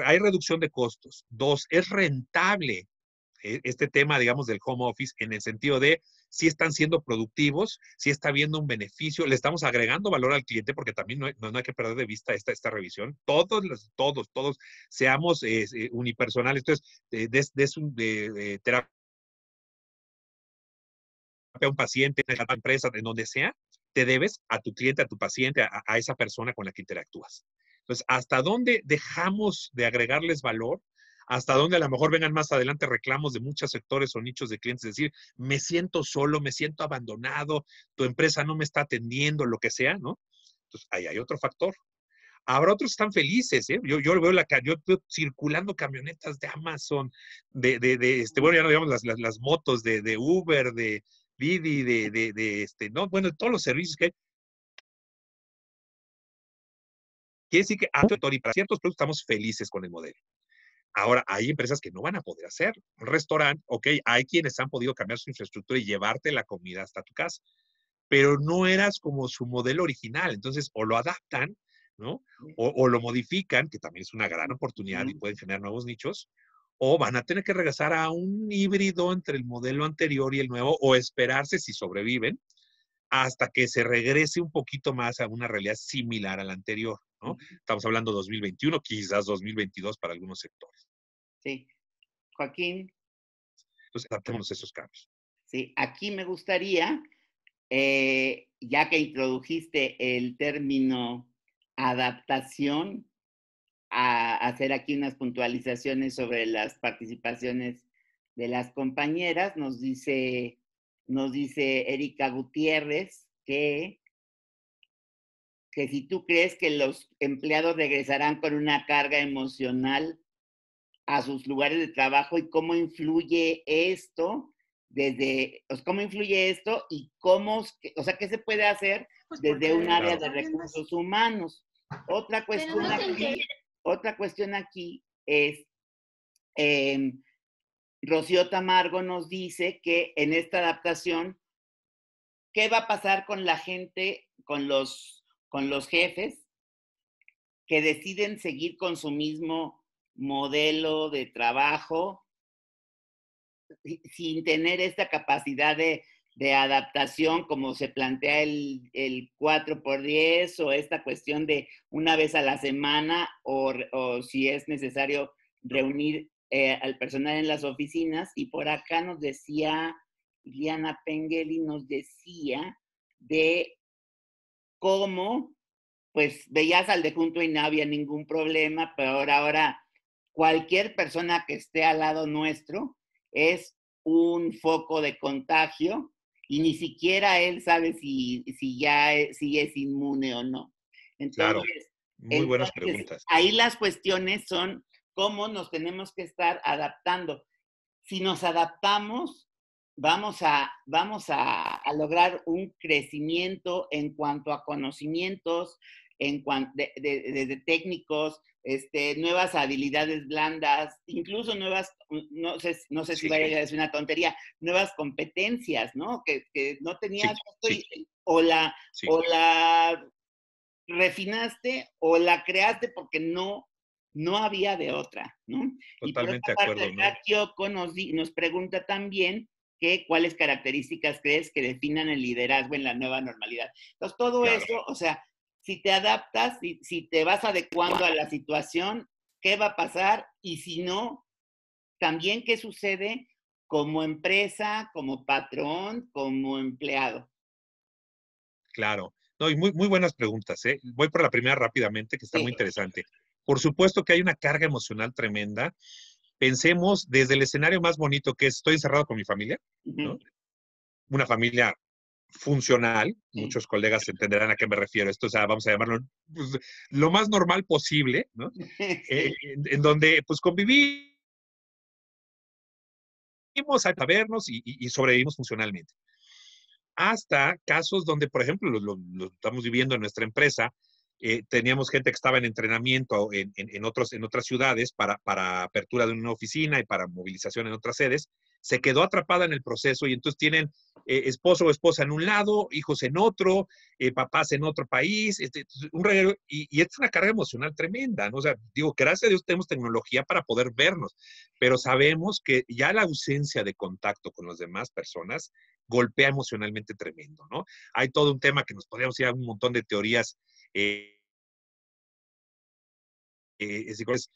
hay reducción de costos, dos, es rentable este tema, digamos, del home office en el sentido de si están siendo productivos, si está habiendo un beneficio, le estamos agregando valor al cliente, porque también no hay que perder de vista esta revisión. Todos seamos unipersonales. Entonces, de terapia a un paciente, en la empresa, en donde sea, te debes a tu cliente, a tu paciente, a esa persona con la que interactúas. Entonces, ¿hasta dónde dejamos de agregarles valor? Hasta dónde a lo mejor vengan más adelante reclamos de muchos sectores o nichos de clientes, es decir, me siento solo, me siento abandonado, tu empresa no me está atendiendo, lo que sea, ¿no? Entonces, ahí hay otro factor. Habrá otros que están felices, ¿eh? Yo veo yo veo circulando camionetas de Amazon, bueno, ya no digamos las motos de Uber, de Didi, no, bueno, todos los servicios que hay. Quiere decir que y para ciertos productos estamos felices con el modelo. Ahora, hay empresas que no van a poder hacer. Un restaurante, ok, hay quienes han podido cambiar su infraestructura y llevarte la comida hasta tu casa, pero no eras como su modelo original. Entonces, o lo adaptan, ¿no? O lo modifican, que también es una gran oportunidad y pueden generar nuevos nichos, o van a tener que regresar a un híbrido entre el modelo anterior y el nuevo, o esperarse, si sobreviven, hasta que se regrese un poquito más a una realidad similar a la anterior, ¿no? Estamos hablando 2021, quizás 2022 para algunos sectores. Sí. Joaquín. Entonces, adaptémonos a esos cambios. Sí, aquí me gustaría, ya que introdujiste el término adaptación, a hacer aquí unas puntualizaciones sobre las participaciones de las compañeras. Nos dice Erika Gutiérrez que si tú crees que los empleados regresarán con una carga emocional a sus lugares de trabajo y cómo influye esto cómo influye esto y o sea, qué se puede hacer desde un área de recursos humanos. Otra cuestión aquí es, Rocío Tamargo nos dice que en esta adaptación, ¿qué va a pasar con la gente, con los jefes que deciden seguir con su mismo modelo de trabajo sin tener esta capacidad de adaptación como se plantea el 4x10 o esta cuestión de una vez a la semana o si es necesario reunir al personal en las oficinas? Y por acá nos decía Iliana Pengeli, nos decía de cómo pues veías al de junto y no había ningún problema, pero ahora cualquier persona que esté al lado nuestro es un foco de contagio y ni siquiera él sabe si es inmune o no. Claro, Entonces, muy buenas entonces, preguntas. ahí las cuestiones son cómo nos tenemos que estar adaptando. Si nos adaptamos, vamos a lograr un crecimiento en cuanto a conocimientos, en cuanto de técnicos, nuevas habilidades blandas, incluso nuevas, no sé si Sí, vaya a decir una tontería, nuevas competencias, ¿no? Que no sí, tenías esto sí, y, sí, o la refinaste o la creaste porque no había de otra, ¿no? Y por totalmente otra de parte, acuerdo, ¿no? acá Kyoko nos pregunta también que cuáles características crees que definan el liderazgo en la nueva normalidad. Entonces, todo Claro, eso, o sea, si te adaptas, si te vas adecuando a la situación, ¿qué va a pasar? Y si no, también qué sucede como empresa, como patrón, como empleado. claro. No, y muy, muy buenas preguntas, ¿eh? Voy por la primera rápidamente, que está muy Sí. interesante. Por supuesto que hay una carga emocional tremenda. Pensemos desde el escenario más bonito que es, estoy encerrado con mi familia, Ujú. ¿no? Una familia funcional, Sí. muchos colegas entenderán a qué me refiero. Esto, o sea, vamos a llamarlo pues, lo más normal posible, ¿no? Sí. En donde pues convivimos a vernos y sobrevivimos funcionalmente. Hasta casos donde, por ejemplo, lo estamos viviendo en nuestra empresa, teníamos gente que estaba en entrenamiento en otras ciudades para apertura de una oficina y para movilización en otras sedes, se quedó atrapada en el proceso y entonces tienen esposo o esposa en un lado, hijos en otro, papás en otro país, un reguero, y es una carga emocional tremenda, ¿no? O sea, digo, gracias a Dios tenemos tecnología para poder vernos, pero sabemos que ya la ausencia de contacto con las demás personas golpea emocionalmente tremendo, ¿no? Hay todo un tema que nos podríamos ir a un montón de teorías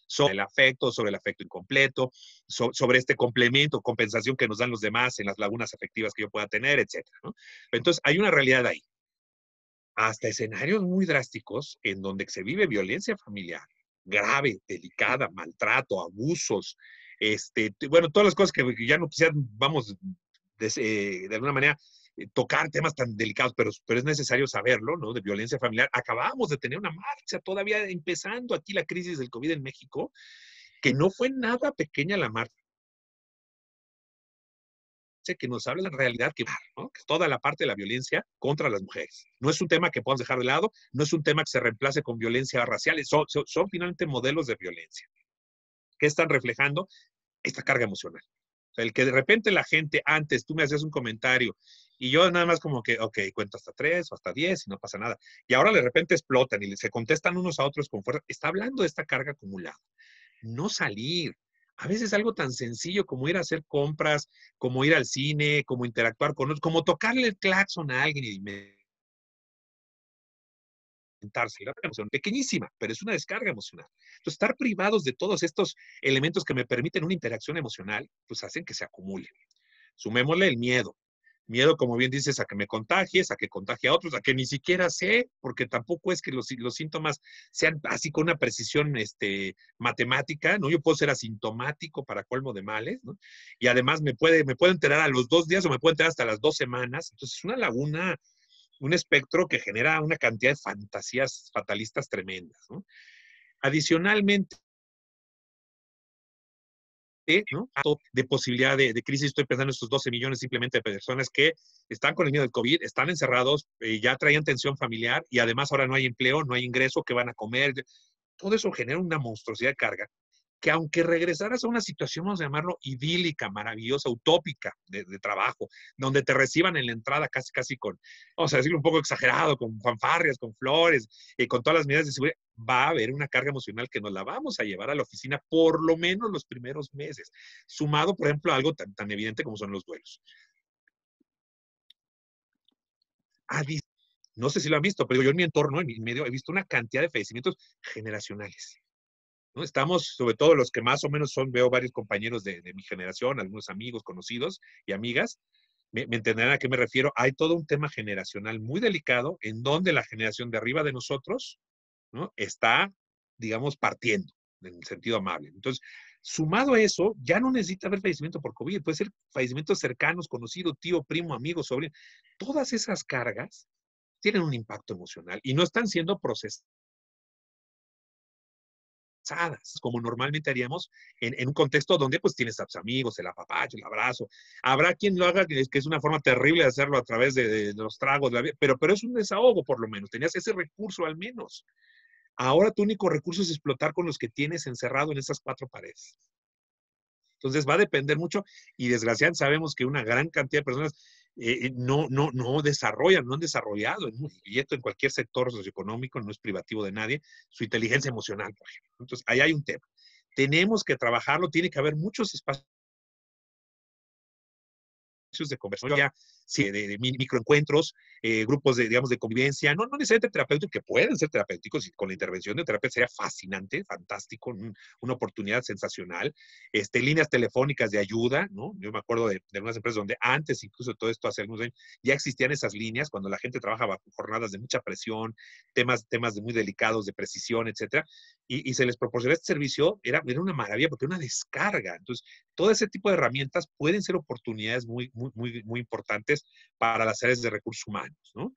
sobre el afecto incompleto, sobre este complemento, compensación que nos dan los demás en las lagunas afectivas que yo pueda tener, etcétera, ¿no? Entonces, hay una realidad ahí. Hasta escenarios muy drásticos en donde se vive violencia familiar, grave, delicada, maltrato, abusos, bueno, todas las cosas que ya no quisieran, vamos, de alguna manera, tocar temas tan delicados, pero es necesario saberlo, ¿no? De violencia familiar. Acabamos de tener una marcha, todavía empezando aquí la crisis del COVID en México, que no fue nada pequeña la marcha, que nos habla de la realidad que, ¿no? Que toda la parte de la violencia contra las mujeres. No es un tema que podamos dejar de lado, no es un tema que se reemplace con violencia racial, son finalmente modelos de violencia que están reflejando esta carga emocional. O sea, el que de repente la gente antes, tú me hacías un comentario y yo nada más como que, ok, cuento hasta 3 o hasta 10 y no pasa nada. Y ahora de repente explotan y se contestan unos a otros con fuerza. Está hablando de esta carga acumulada. No salir. A veces algo tan sencillo como ir a hacer compras, como ir al cine, como interactuar con otros, como tocarle el claxon a alguien y la emoción, pequeñísima, pero es una descarga emocional. Entonces, estar privados de todos estos elementos que me permiten una interacción emocional, pues hacen que se acumulen. Sumémosle el miedo. Miedo, como bien dices, a que me contagies, a que contagie a otros, a que ni siquiera sé, porque tampoco es que los síntomas sean así con una precisión matemática, ¿no? Yo puedo ser asintomático para colmo de males, ¿no? Y además me puedo enterar a los 2 días o me puedo enterar hasta las 2 semanas. Entonces, es una laguna, un espectro que genera una cantidad de fantasías fatalistas tremendas, ¿no? Adicionalmente, ¿no? De posibilidad de crisis. Estoy pensando en estos 12 millones simplemente de personas que están con el miedo del COVID, están encerrados, ya traían tensión familiar y además ahora no hay empleo, no hay ingreso, ¿qué van a comer? Todo eso genera una monstruosidad de carga que aunque regresaras a una situación, vamos a llamarlo idílica, maravillosa, utópica de trabajo, donde te reciban en la entrada casi, casi con, vamos a decirlo un poco exagerado, con fanfarrias, con flores, con todas las medidas de seguridad, va a haber una carga emocional que nos la vamos a llevar a la oficina por lo menos los primeros meses, sumado, por ejemplo, a algo tan evidente como son los duelos. No sé si lo han visto, pero yo en mi entorno, en mi medio, he visto una cantidad de fallecimientos generacionales. ¿No? Estamos, sobre todo los que más o menos son, veo varios compañeros de mi generación, algunos amigos conocidos y amigas, me entenderán a qué me refiero. Hay todo un tema generacional muy delicado en donde la generación de arriba de nosotros, ¿no?, está, digamos, partiendo en el sentido amable. Entonces, sumado a eso, ya no necesita haber fallecimiento por COVID, puede ser fallecimientos cercanos, conocido, tío, primo, amigo, sobrino. Todas esas cargas tienen un impacto emocional y no están siendo procesadas como normalmente haríamos en un contexto donde pues tienes a tus amigos, el apapacho, el abrazo. Habrá quien lo haga, que es una forma terrible de hacerlo a través de los tragos, pero es un desahogo por lo menos, tenías ese recurso al menos. Ahora tu único recurso es explotar con los que tienes encerrado en esas cuatro paredes. Entonces va a depender mucho y desgraciadamente sabemos que una gran cantidad de personas no desarrollan, no han desarrollado, y esto en cualquier sector socioeconómico, no es privativo de nadie, su inteligencia emocional, por ejemplo. Entonces ahí hay un tema. Tenemos que trabajarlo, tiene que haber muchos espacios de conversación, ya sí, de microencuentros, grupos de, digamos, de convivencia, no necesariamente terapéuticos, que pueden ser terapéuticos, y con la intervención de terapeuta sería fascinante, fantástico, una oportunidad sensacional. Líneas telefónicas de ayuda, ¿no? Yo me acuerdo de algunas empresas donde antes, incluso de todo esto, hace algunos años, ya existían esas líneas, cuando la gente trabaja bajo jornadas de mucha presión, temas de muy delicados, de precisión, etcétera, y se les proporcionó este servicio, era una maravilla, porque era una descarga. Entonces, todo ese tipo de herramientas pueden ser oportunidades muy importantes para las áreas de recursos humanos, ¿no?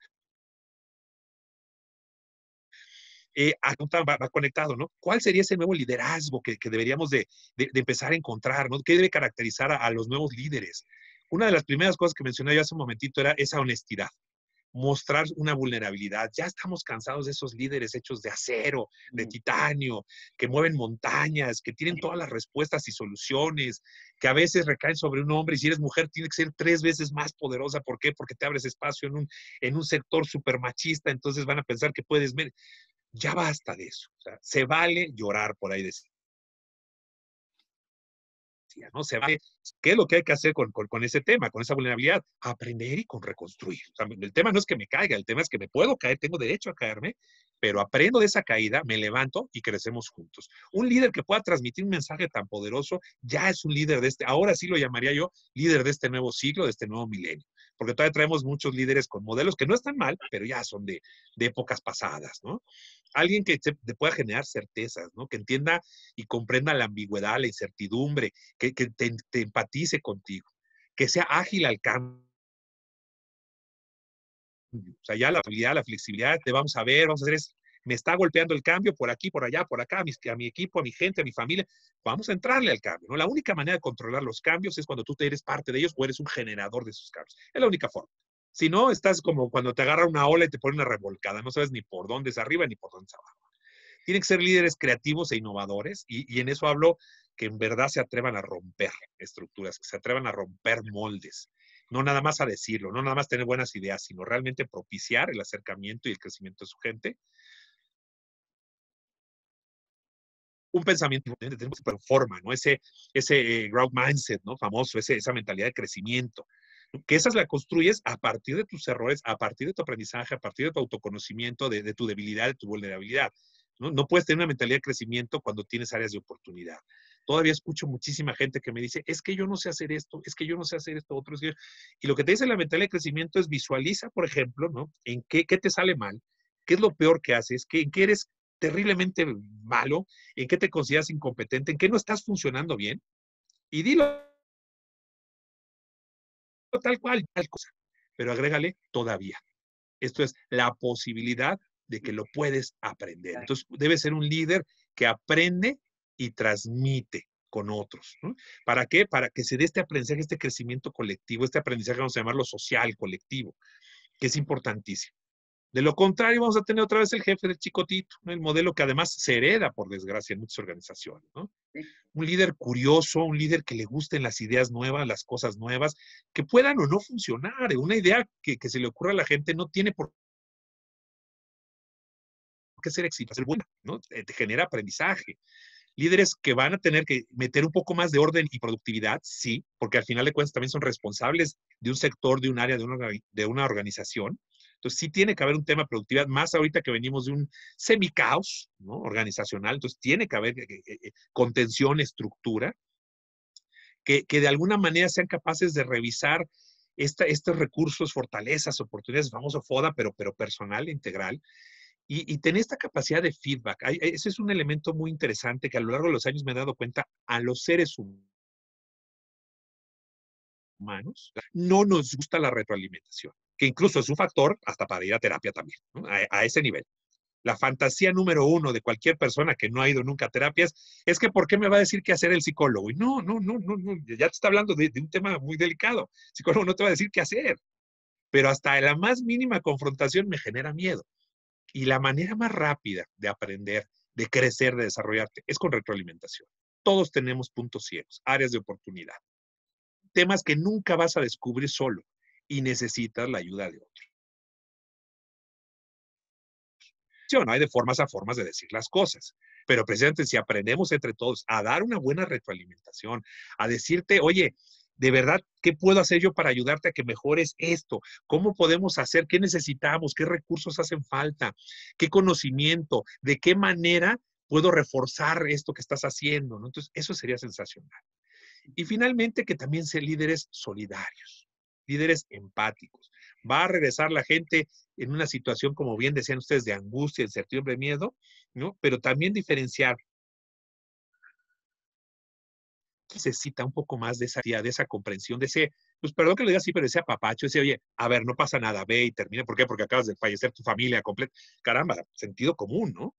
Va conectado, ¿no? ¿Cuál sería ese nuevo liderazgo que deberíamos de empezar a encontrar, ¿no? ¿Qué debe caracterizar a los nuevos líderes? Una de las primeras cosas que mencioné yo hace un momentito era esa honestidad, mostrar una vulnerabilidad. Ya estamos cansados de esos líderes hechos de acero, de titanio, que mueven montañas, que tienen todas las respuestas y soluciones, que a veces recaen sobre un hombre, y si eres mujer tiene que ser 3 veces más poderosa. ¿Por qué? Porque te abres espacio en un sector súper machista, entonces van a pensar que puedes ver. Ya basta de eso. O sea, se vale llorar, por ahí decía, ¿no? Se vale. ¿Qué es lo que hay que hacer con ese tema, con esa vulnerabilidad? Aprender y con reconstruir. O sea, el tema no es que me caiga, el tema es que me puedo caer, tengo derecho a caerme, pero aprendo de esa caída, me levanto y crecemos juntos. Un líder que pueda transmitir un mensaje tan poderoso ya es un líder ahora sí lo llamaría yo, líder de este nuevo siglo, de este nuevo milenio. Porque todavía traemos muchos líderes con modelos que no están mal, pero ya son de épocas pasadas, ¿no? Alguien que te pueda generar certezas, ¿no? Que entienda y comprenda la ambigüedad, la incertidumbre, que te empatice contigo, que sea ágil al cambio. O sea, ya la habilidad, la flexibilidad, te vamos a ver, vamos a hacer me está golpeando el cambio por aquí, por allá, por acá, a mi equipo, a mi gente, a mi familia. Vamos a entrarle al cambio, ¿no? La única manera de controlar los cambios es cuando tú eres parte de ellos o eres un generador de esos cambios. Es la única forma. Si no, estás como cuando te agarra una ola y te pone una revolcada, no sabes ni por dónde es arriba ni por dónde es abajo. Tienen que ser líderes creativos e innovadores, y en eso hablo que en verdad se atrevan a romper estructuras, que se atrevan a romper moldes, no nada más a decirlo, no nada más tener buenas ideas, sino realmente propiciar el acercamiento y el crecimiento de su gente. Un pensamiento tenemos que forma, ¿no? Ese growth mindset, ¿no? Famoso, esa mentalidad de crecimiento. Que esas la construyes a partir de tus errores, a partir de tu aprendizaje, a partir de tu autoconocimiento, de tu debilidad, de tu vulnerabilidad. No puedes tener una mentalidad de crecimiento cuando tienes áreas de oportunidad. Todavía escucho muchísima gente que me dice, es que yo no sé hacer esto, es que yo no sé hacer esto, otro. Y lo que te dice la mentalidad de crecimiento es visualiza, por ejemplo, ¿no? En qué te sale mal, qué es lo peor que haces, en qué eres terriblemente malo, en qué te consideras incompetente, en qué no estás funcionando bien, y dilo tal cual, tal cosa, pero agrégale todavía. Esto es la posibilidad de que lo puedes aprender. Entonces, debe ser un líder que aprende y transmite con otros, ¿no? ¿Para qué? Para que se dé este aprendizaje, este crecimiento colectivo, este aprendizaje, vamos a llamarlo social, colectivo, que es importantísimo. De lo contrario, vamos a tener otra vez el jefe del chicotito, ¿no? El modelo que además se hereda, por desgracia, en muchas organizaciones, ¿no? Un líder curioso, un líder que le gusten las ideas nuevas, las cosas nuevas, que puedan o no funcionar. Una idea que se le ocurra a la gente no tiene por qué ser exitosa, ser buena, ¿no? Te genera aprendizaje. Líderes que van a tener que meter un poco más de orden y productividad, sí, porque al final de cuentas también son responsables de un sector, de un área, de una organización. Entonces sí tiene que haber un tema de productividad, más ahorita que venimos de un semicaos, ¿no? Organizacional, entonces tiene que haber contención, estructura, que de alguna manera sean capaces de revisar estos recursos, fortalezas, oportunidades, famoso FODA, pero personal, integral, y tener esta capacidad de feedback. Ese es un elemento muy interesante que a lo largo de los años me he dado cuenta a los seres humanos, no nos gusta la retroalimentación, que incluso es un factor hasta para ir a terapia también, ¿no? A ese nivel. La fantasía número uno de cualquier persona que no ha ido nunca a terapias es que ¿por qué me va a decir qué hacer el psicólogo? Y no, ya te está hablando de un tema muy delicado. El psicólogo no te va a decir qué hacer, pero hasta la más mínima confrontación me genera miedo. Y la manera más rápida de aprender, de crecer, de desarrollarte, es con retroalimentación. Todos tenemos puntos ciegos, áreas de oportunidad, temas que nunca vas a descubrir solo y necesitas la ayuda de otros. No hay de formas a formas de decir las cosas, pero precisamente si aprendemos entre todos a dar una buena retroalimentación, a decirte, oye, de verdad, ¿qué puedo hacer yo para ayudarte a que mejores esto? ¿Cómo podemos hacer? ¿Qué necesitamos? ¿Qué recursos hacen falta? ¿Qué conocimiento? ¿De qué manera puedo reforzar esto que estás haciendo? ¿No? Entonces, eso sería sensacional. Y finalmente, que también sean líderes solidarios, líderes empáticos. Va a regresar la gente en una situación, como bien decían ustedes, de angustia, incertidumbre, miedo, ¿no? Pero también diferenciar. Necesita un poco más de esa comprensión, de ese, pues perdón que lo diga así, pero ese apapacho, ese, oye, a ver, no pasa nada, ve y termina. ¿Por qué? Porque acabas de fallecer tu familia completa. Caramba, sentido común, ¿no?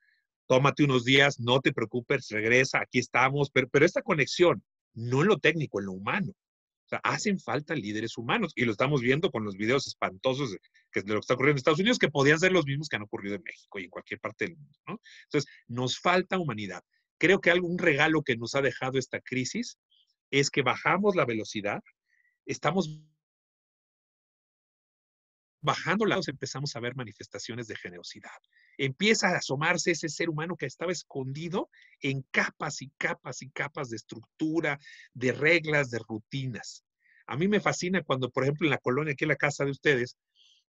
Tómate unos días, no te preocupes, regresa, aquí estamos, pero esta conexión, no en lo técnico, en lo humano. O sea, hacen falta líderes humanos y lo estamos viendo con los videos espantosos de lo que está ocurriendo en Estados Unidos, que podían ser los mismos que han ocurrido en México y en cualquier parte del mundo, ¿no? Entonces, nos falta humanidad. Creo que algún regalo que nos ha dejado esta crisis es que bajamos la velocidad, estamos bajando la empezamos a ver manifestaciones de generosidad. Empieza a asomarse ese ser humano que estaba escondido en capas y capas y capas de estructura, de reglas, de rutinas. A mí me fascina cuando, por ejemplo, en la colonia, aquí en la casa de ustedes,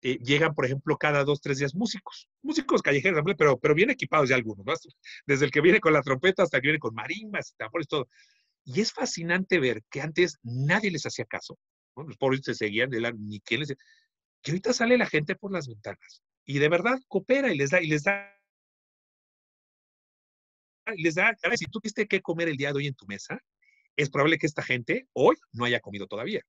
llegan, por ejemplo, cada 2, 3 días músicos callejeros, pero bien equipados ya algunos, ¿no? Desde el que viene con la trompeta hasta el que viene con marimbas, tambores, todo. Y es fascinante ver que antes nadie les hacía caso, ¿no? Los pobres se seguían, ni quién les... Que ahorita sale la gente por las ventanas y de verdad coopera si tú tuviste que comer el día de hoy en tu mesa, es probable que esta gente hoy no haya comido todavía,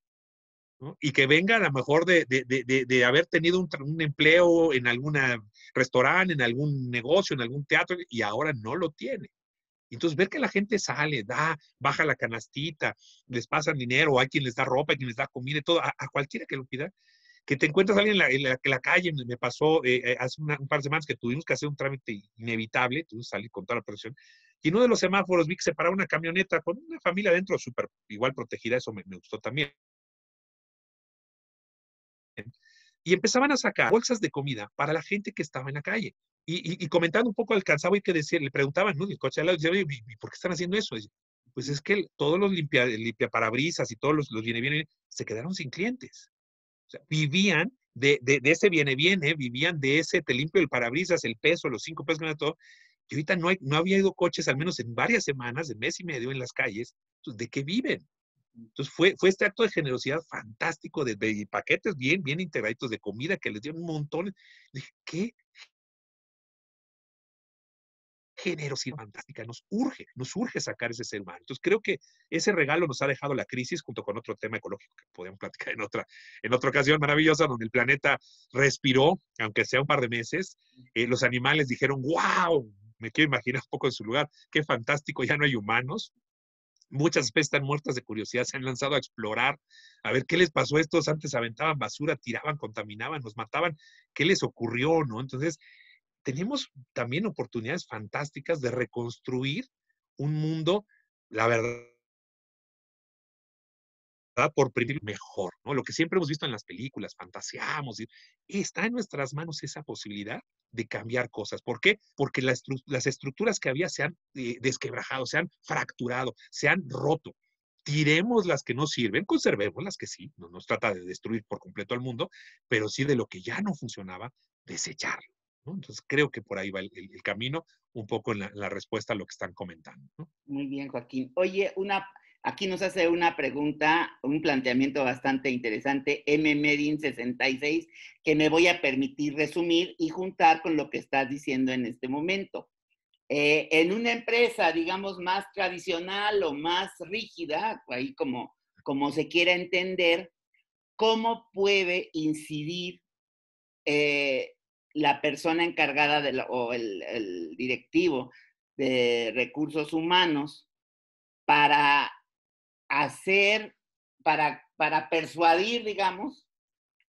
¿no? Y que venga a lo mejor de haber tenido un empleo en algún restaurante, en algún negocio, en algún teatro, y ahora no lo tiene. Entonces, ver que la gente sale, baja la canastita, les pasan dinero, hay quien les da ropa, hay quien les da comida y todo, a cualquiera que lo pida, que te encuentras a alguien en la calle. Me pasó hace un par de semanas que tuvimos que hacer un trámite inevitable, tuvimos que salir con toda la protección, y en uno de los semáforos vi que se paraba una camioneta con una familia dentro, súper igual protegida, eso me gustó también. Y empezaban a sacar bolsas de comida para la gente que estaba en la calle. Y comentando un poco alcanzaba y que decir, le preguntaban, ¿no? El coche al lado, decía, oye, ¿y por qué están haciendo eso? Dice, pues es que todos los limpiaparabrisas y todos los viene, se quedaron sin clientes. O sea, vivían de ese viene, vivían de ese te limpio el parabrisas, el peso, los 5 pesos, todo. Y ahorita no había ido coches, al menos en varias semanas, de mes y medio en las calles. Entonces, ¿de qué viven? Entonces fue este acto de generosidad fantástico, de paquetes bien integraditos de comida que les dieron un montón. Dije, qué generosidad fantástica, nos urge sacar ese ser humano. Entonces creo que ese regalo nos ha dejado la crisis junto con otro tema ecológico que podemos platicar en otra ocasión maravillosa, donde el planeta respiró, aunque sea un par de meses. Los animales dijeron, wow, me quiero imaginar un poco en su lugar, qué fantástico, ya no hay humanos. Muchas especies están muertas de curiosidad, se han lanzado a explorar, a ver qué les pasó a estos. Antes aventaban basura, tiraban, contaminaban, nos mataban, qué les ocurrió, ¿no? Entonces, tenemos también oportunidades fantásticas de reconstruir un mundo, la verdad, por principio mejor, ¿no? Lo que siempre hemos visto en las películas, fantaseamos, y está en nuestras manos esa posibilidad de cambiar cosas. ¿Por qué? Porque las estructuras que había se han desquebrajado, se han fracturado, se han roto. Tiremos las que no sirven, conservemos las que sí, no nos trata de destruir por completo al mundo, pero sí de lo que ya no funcionaba, desecharlo, ¿no? Entonces creo que por ahí va el camino, un poco en la respuesta a lo que están comentando, ¿no? Muy bien, Joaquín. Oye, Aquí nos hace una pregunta, un planteamiento bastante interesante, Medin66, que me voy a permitir resumir y juntar con lo que estás diciendo en este momento. En una empresa, digamos, más tradicional o más rígida, ahí como se quiera entender, ¿cómo puede incidir la persona encargada o el directivo de recursos humanos para hacer, para persuadir, digamos,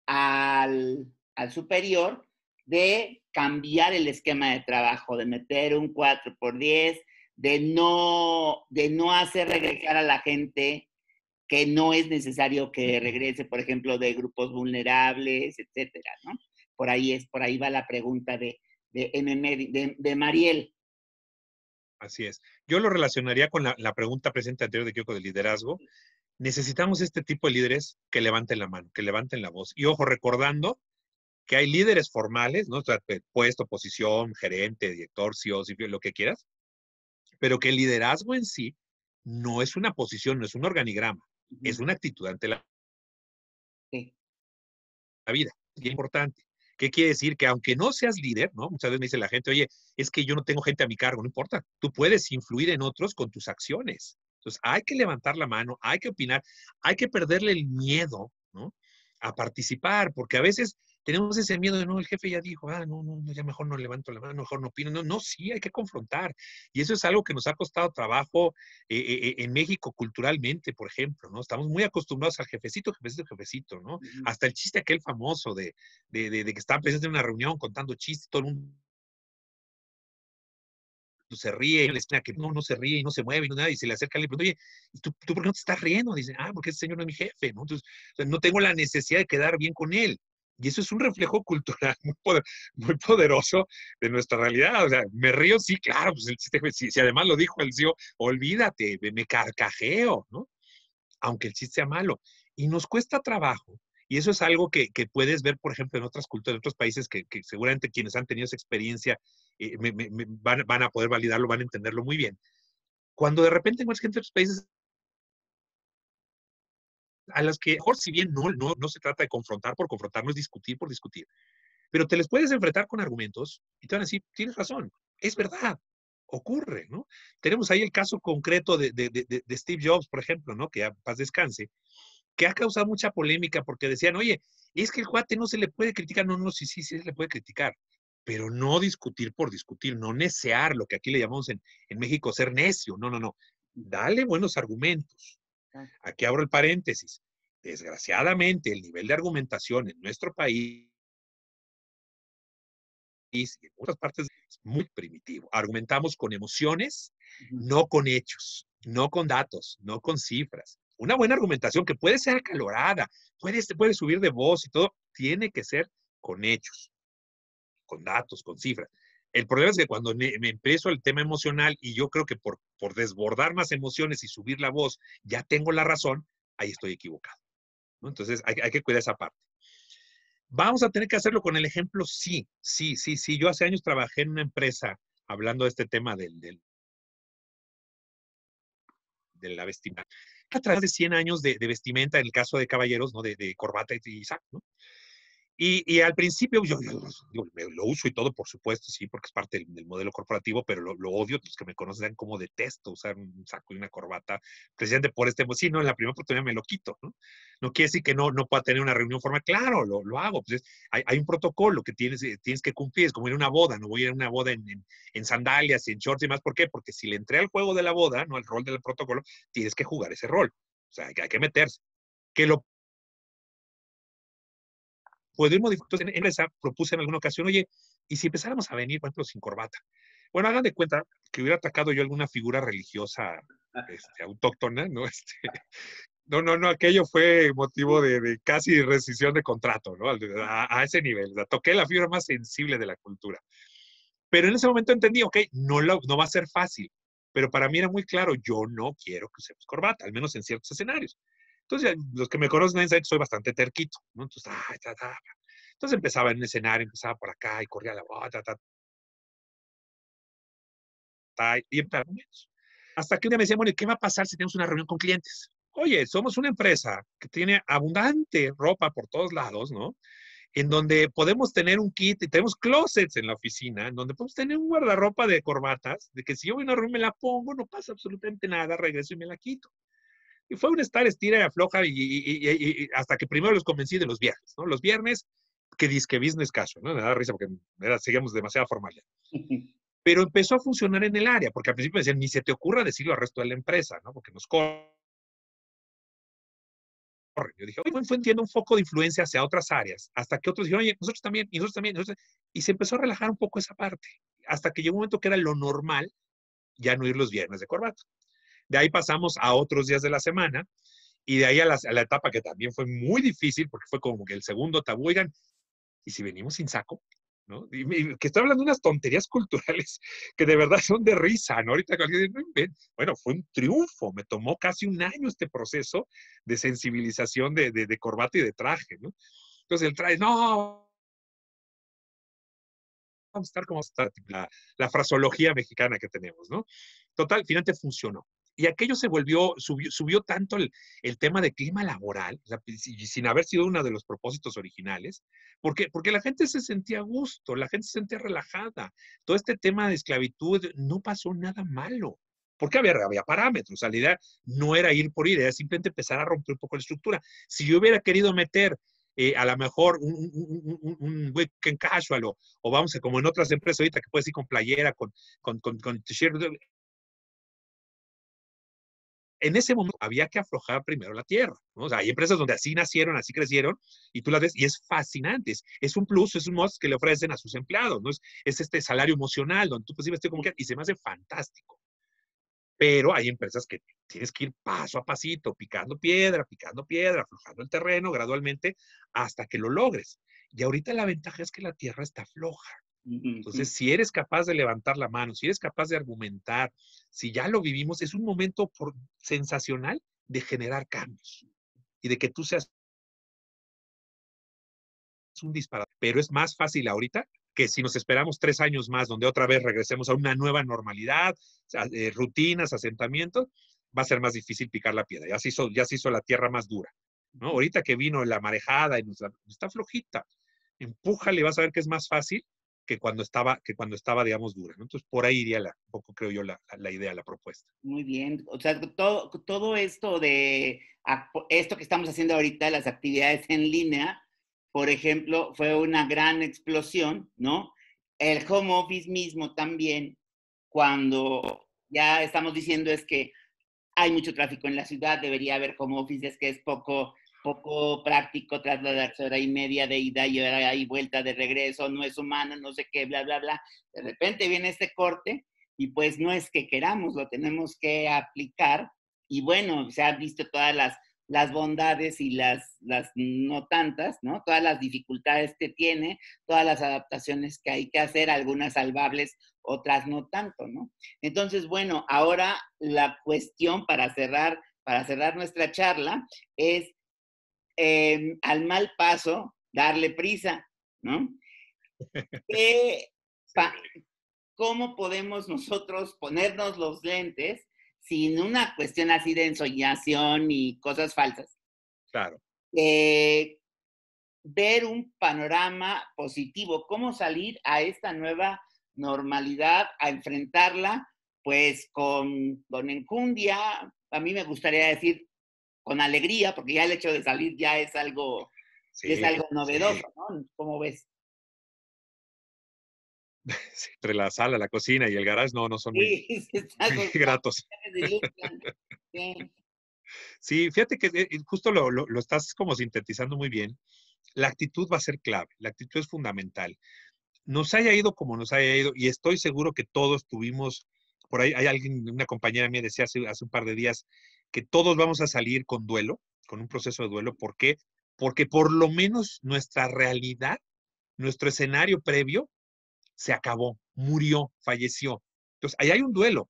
al superior de cambiar el esquema de trabajo, de meter un 4x10, de no hacer regresar a la gente que no es necesario que regrese, por ejemplo, de grupos vulnerables, etcétera, ¿no? Por ahí va la pregunta de Mariel. Así es. Yo lo relacionaría con la pregunta presente anterior de Kyoko de liderazgo. Necesitamos este tipo de líderes que levanten la mano, que levanten la voz. Y ojo, recordando que hay líderes formales, ¿no? O sea, puesto, posición, gerente, director, CEO, lo que quieras, pero que el liderazgo en sí no es una posición, no es un organigrama, es una actitud ante la Sí. vida. Es bien importante. ¿Qué quiere decir? Que aunque no seas líder, ¿no? Muchas veces me dice la gente, oye, es que yo no tengo gente a mi cargo, no importa. Tú puedes influir en otros con tus acciones. Entonces, hay que levantar la mano, hay que opinar, hay que perderle el miedo, ¿no? A participar, porque a veces tenemos ese miedo de, no, el jefe ya dijo, no, ya mejor no levanto la mano, mejor no opino. No, sí, hay que confrontar. Y eso es algo que nos ha costado trabajo en México culturalmente, por ejemplo, ¿no? Estamos muy acostumbrados al jefecito, jefecito, jefecito, ¿no? Hasta el chiste aquel famoso de que estaban presentes en una reunión contando chistes, todo el mundo se ríe, en la esquina que no se ríe y no se mueve y no nada, y se le acerca y le pregunta, oye, ¿y tú por qué no te estás riendo? Dice, porque ese señor no es mi jefe, ¿no? Entonces, o sea, no tengo la necesidad de quedar bien con él. Y eso es un reflejo cultural muy poderoso de nuestra realidad. O sea, me río, sí, claro, pues el chiste, si además lo dijo el CEO, olvídate, me carcajeo, ¿no? Aunque el chiste sea malo. Y nos cuesta trabajo. Y eso es algo que puedes ver, por ejemplo, en otras culturas, en otros países que seguramente quienes han tenido esa experiencia van a poder validarlo, van a entenderlo muy bien. Cuando de repente encuentras gente de otros países a las que, mejor, si bien no se trata de confrontar por confrontar, no es discutir por discutir, pero te les puedes enfrentar con argumentos y te van a decir, tienes razón, es verdad, ocurre, ¿no? Tenemos ahí el caso concreto de Steve Jobs, por ejemplo, ¿no? Que a paz descanse, que ha causado mucha polémica porque decían, oye, es que el cuate no se le puede criticar, no, sí se le puede criticar, pero no discutir por discutir, no necear, lo que aquí le llamamos en México ser necio, no, dale buenos argumentos. Aquí abro el paréntesis. Desgraciadamente, el nivel de argumentación en nuestro país y en otras partes es muy primitivo. Argumentamos con emociones, no con hechos, no con datos, no con cifras. Una buena argumentación que puede ser acalorada, puede subir de voz y todo, tiene que ser con hechos, con datos, con cifras. El problema es que cuando me empiezo el tema emocional y yo creo que por desbordar más emociones y subir la voz ya tengo la razón, ahí estoy equivocado, ¿no? Entonces hay que cuidar esa parte. ¿Vamos a tener que hacerlo con el ejemplo? Sí. Yo hace años trabajé en una empresa hablando de este tema de la vestimenta. A través de 100 años de vestimenta, en el caso de caballeros, ¿no? De corbata y saco, ¿no? Y al principio yo lo uso y todo, por supuesto, sí, porque es parte del modelo corporativo, pero lo odio. Los que me conocen saben cómo detesto usar un saco y una corbata, precisamente por sí, no, en la primera oportunidad me lo quito, ¿no? No quiere decir que no pueda tener una reunión formal. Claro, lo hago. Pues hay un protocolo que tienes que cumplir. Es como ir a una boda. No voy a ir a una boda en sandalias, en shorts y más. ¿Por qué? Porque si le entré al juego de la boda, no al rol del protocolo, tienes que jugar ese rol. O sea, hay que meterse. Que lo poder modificar. Entonces, en esa propuse en alguna ocasión, oye, ¿y si empezáramos a venir, por ejemplo, sin corbata? Bueno, hagan de cuenta que hubiera atacado yo alguna figura religiosa autóctona, ¿no? No, aquello fue motivo de casi rescisión de contrato, ¿no? A ese nivel. O sea, toqué la fibra más sensible de la cultura. Pero en ese momento entendí, ok, no va a ser fácil. Pero para mí era muy claro, yo no quiero que usemos corbata, al menos en ciertos escenarios. Entonces, los que me conocen saben que soy bastante terquito, ¿no? Entonces empezaba en un escenario, empezaba por acá y corría la voz, y empezaba argumentos. Hasta que un día me decían, bueno, ¿y qué va a pasar si tenemos una reunión con clientes? Oye, somos una empresa que tiene abundante ropa por todos lados, ¿no? En donde podemos tener un kit y tenemos closets en la oficina, en donde podemos tener un guardarropa de corbatas, de que si yo voy a una reunión me la pongo, no pasa absolutamente nada, regreso y me la quito. Y fue un estar, estira y afloja y hasta que primero los convencí de los viernes, ¿no? Los viernes, que disque business casual, ¿no? Me da risa porque seguíamos demasiada formalidad. Pero empezó a funcionar en el área, porque al principio decían, ni se te ocurra decirlo al resto de la empresa, ¿no? Porque nos corren. Yo dije, oye, fue entiendo un foco de influencia hacia otras áreas, hasta que otros dijeron, oye, nosotros también, y nosotros también, nosotros... y se empezó a relajar un poco esa parte, hasta que llegó un momento que era lo normal ya no ir los viernes de corbata. De ahí pasamos a otros días de la semana, y de ahí a la etapa que también fue muy difícil, porque fue como que el segundo tabú, oigan, ¿y si venimos sin saco? ¿No? Y que estoy hablando de unas tonterías culturales que de verdad son de risa, ¿no? Ahorita cualquier bueno, fue un triunfo, me tomó casi un año este proceso de sensibilización de corbata y de traje, ¿no? Entonces el traje, no, vamos a estar como está la fraseología mexicana que tenemos, ¿no? Total, finalmente funcionó. Y aquello se volvió, subió tanto el tema de clima laboral, o sea, sin haber sido uno de los propósitos originales, porque la gente se sentía a gusto, la gente se sentía relajada. Todo este tema de esclavitud no pasó nada malo, porque había parámetros. La idea no era ir por ir, era simplemente empezar a romper un poco la estructura. Si yo hubiera querido meter a lo mejor un weekend casual o vamos a como en otras empresas ahorita que puedes ir con playera, con t-shirt, en ese momento había que aflojar primero la tierra, ¿no? O sea, hay empresas donde así nacieron, así crecieron, y tú las ves, y es fascinante, es un plus, es un must que le ofrecen a sus empleados, ¿no? Es este salario emocional, donde tú pues, como que, y se me hace fantástico. Pero hay empresas que tienes que ir paso a pasito, picando piedra, aflojando el terreno gradualmente hasta que lo logres. Y ahorita la ventaja es que la tierra está floja. Entonces, si eres capaz de levantar la mano, si eres capaz de argumentar, si ya lo vivimos, es un momento sensacional de generar cambios y de que tú seas un disparador. Pero es más fácil ahorita que si nos esperamos 3 años más, donde otra vez regresemos a una nueva normalidad, rutinas, asentamientos, va a ser más difícil picar la piedra. Ya se hizo la tierra más dura. ¿No? Ahorita que vino la marejada y está flojita, empújale y vas a ver que es más fácil que cuando estaba, digamos, dura, ¿no? Entonces, por ahí iría un poco, creo yo, la idea, la propuesta. Muy bien. O sea, todo esto esto que estamos haciendo ahorita, las actividades en línea, por ejemplo, fue una gran explosión, ¿no? El home office mismo también, cuando ya estamos diciendo es que hay mucho tráfico en la ciudad, debería haber home office, es que es poco práctico trasladarse hora y media de ida y hora y vuelta de regreso, no es humano, no sé qué, bla, bla, bla. De repente viene este corte y pues no es que queramos, lo tenemos que aplicar. Y bueno, se han visto todas las bondades y las no tantas, ¿no? Todas las dificultades que tiene, todas las adaptaciones que hay que hacer, algunas salvables, otras no tanto, ¿no? Entonces, bueno, ahora la cuestión para cerrar nuestra charla es al mal paso darle prisa, ¿no? ¿Qué, Sí, pa, ¿Cómo podemos nosotros ponernos los lentes sin una cuestión así de ensoñación y cosas falsas? claro. Eh, Ver un panorama positivo, cómo salir a esta nueva normalidad, a enfrentarla, pues con enjundia, a mí me gustaría decir con alegría, porque ya el hecho de salir es Sí, algo sí. novedoso, ¿no? ¿Cómo ves? Sí, entre la sala, la cocina y el garage, no son muy, Sí, está muy con gratos. se ilustran. Sí. Sí, fíjate que justo lo estás como sintetizando muy bien. La actitud va a ser clave, la actitud es fundamental. Nos haya ido como nos haya ido, y estoy seguro que todos tuvimos, por ahí hay alguien, una compañera mía decía hace un par de días, que todos vamos a salir con duelo, con un proceso de duelo. ¿Por qué? Porque por lo menos nuestra realidad, nuestro escenario previo, se acabó, murió, falleció. Entonces, ahí hay un duelo,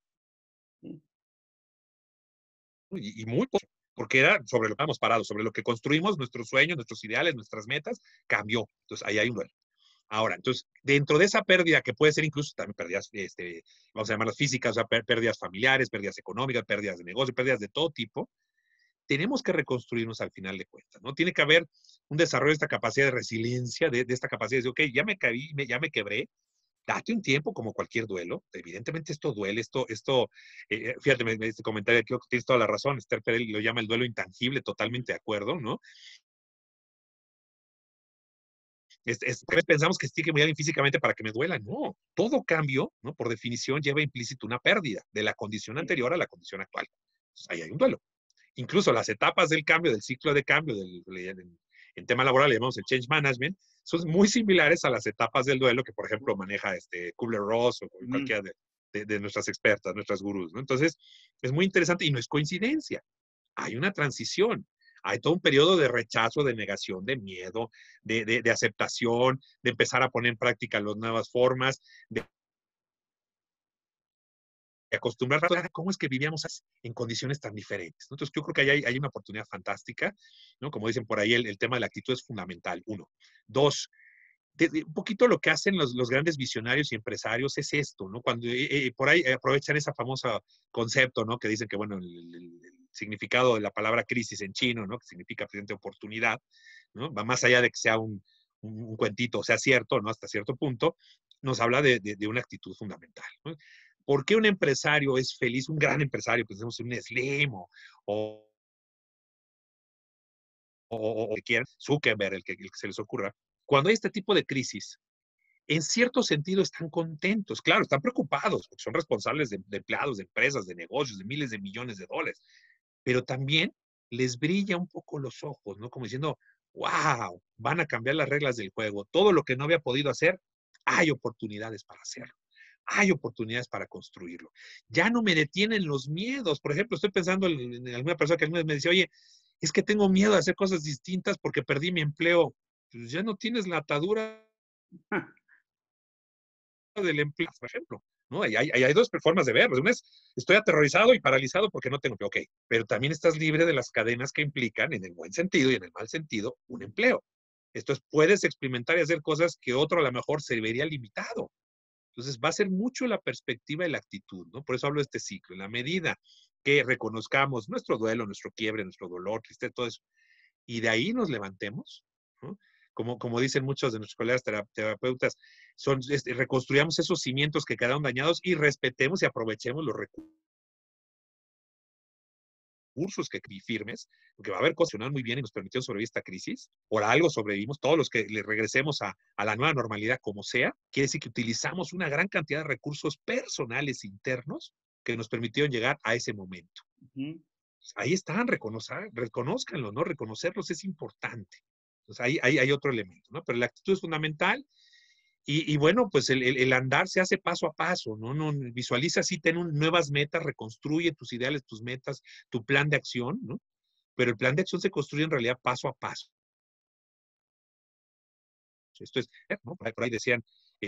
y mucho, porque era sobre lo que estábamos parados, sobre lo que construimos, nuestros sueños, nuestros ideales, nuestras metas, cambió. Entonces, ahí hay un duelo. Ahora, entonces, dentro de esa pérdida, que puede ser incluso también pérdidas, vamos a llamarlas físicas, o sea, pérdidas familiares, pérdidas económicas, pérdidas de negocio, pérdidas de todo tipo, tenemos que reconstruirnos al final de cuentas, ¿no? Tiene que haber un desarrollo de esta capacidad de resiliencia, de esta capacidad de decir, ok, ya me caí, ya me quebré, date un tiempo como cualquier duelo. Evidentemente esto duele, fíjate, este comentario, creo que tienes toda la razón, Esther Perel lo llama el duelo intangible, totalmente de acuerdo, ¿no? Pensamos que sí que muy bien físicamente para que me duela. No, todo cambio, ¿no? Por definición, lleva implícito una pérdida de la condición anterior a la condición actual. Entonces, ahí hay un duelo. Incluso las etapas del cambio, del ciclo de cambio, en tema laboral le llamamos el change management, son muy similares a las etapas del duelo que, por ejemplo, maneja Kubler-Ross o cualquiera de nuestras expertas, nuestras gurús, ¿no? Entonces, es muy interesante y no es coincidencia. Hay una transición. Hay todo un periodo de rechazo, de negación, de miedo, de aceptación, de empezar a poner en práctica las nuevas formas, de acostumbrar a cómo es que vivíamos en condiciones tan diferentes, ¿no? Entonces, yo creo que hay una oportunidad fantástica, ¿no? Como dicen por ahí, el tema de la actitud es fundamental, uno. Dos, un poquito lo que hacen los grandes visionarios y empresarios es esto, ¿no? Cuando por ahí aprovechan ese famoso concepto, ¿no? Que dicen que, bueno, el significado de la palabra crisis en chino, ¿no? Que significa presente oportunidad, ¿no? Va más allá de que sea un cuentito, o sea cierto, ¿no? Hasta cierto punto, nos habla de una actitud fundamental, ¿no? ¿Por qué un empresario es feliz, un gran empresario, pensemos en un Slim o que quieran, Zuckerberg, el que se les ocurra? Cuando hay este tipo de crisis, en cierto sentido están contentos, claro, están preocupados, porque son responsables de empleados, de empresas, de negocios, de miles de millones de dólares, pero también les brilla un poco los ojos, ¿no? Como diciendo, wow, van a cambiar las reglas del juego, todo lo que no había podido hacer, hay oportunidades para hacerlo. Hay oportunidades para construirlo. Ya no me detienen los miedos. Por ejemplo, estoy pensando en alguna persona que alguna vez me dice, oye, es que tengo miedo de hacer cosas distintas porque perdí mi empleo. Pues ya no tienes la atadura del empleo, por ejemplo, ¿no? Hay dos formas de verlo. Una es, estoy aterrorizado y paralizado porque no tengo empleo, ok, pero también estás libre de las cadenas que implican, en el buen sentido y en el mal sentido, un empleo. Esto es, puedes experimentar y hacer cosas que otro a lo mejor se vería limitado. Entonces, va a ser mucho la perspectiva y la actitud, ¿no? Por eso hablo de este ciclo. En la medida que reconozcamos nuestro duelo, nuestro quiebre, nuestro dolor, tristeza, todo eso, y de ahí nos levantemos, ¿no? Como dicen muchos de nuestros colegas terapeutas, reconstruyamos esos cimientos que quedaron dañados y respetemos y aprovechemos los recursos que firmes, porque va a haber cosas que funcionaron muy bien y nos permitieron sobrevivir esta crisis. Por algo sobrevivimos, todos los que le regresemos a la nueva normalidad como sea, quiere decir que utilizamos una gran cantidad de recursos personales internos que nos permitieron llegar a ese momento. Ahí están, reconózcanlo, ¿no? Reconocerlos es importante. Entonces, ahí hay otro elemento, ¿no? Pero la actitud es fundamental y bueno, pues el andar se hace paso a paso, ¿no? No visualiza así, ten nuevas metas, reconstruye tus ideales, tus metas, tu plan de acción, ¿no? Pero el plan de acción se construye en realidad paso a paso. Esto es, ¿no? Por ahí decían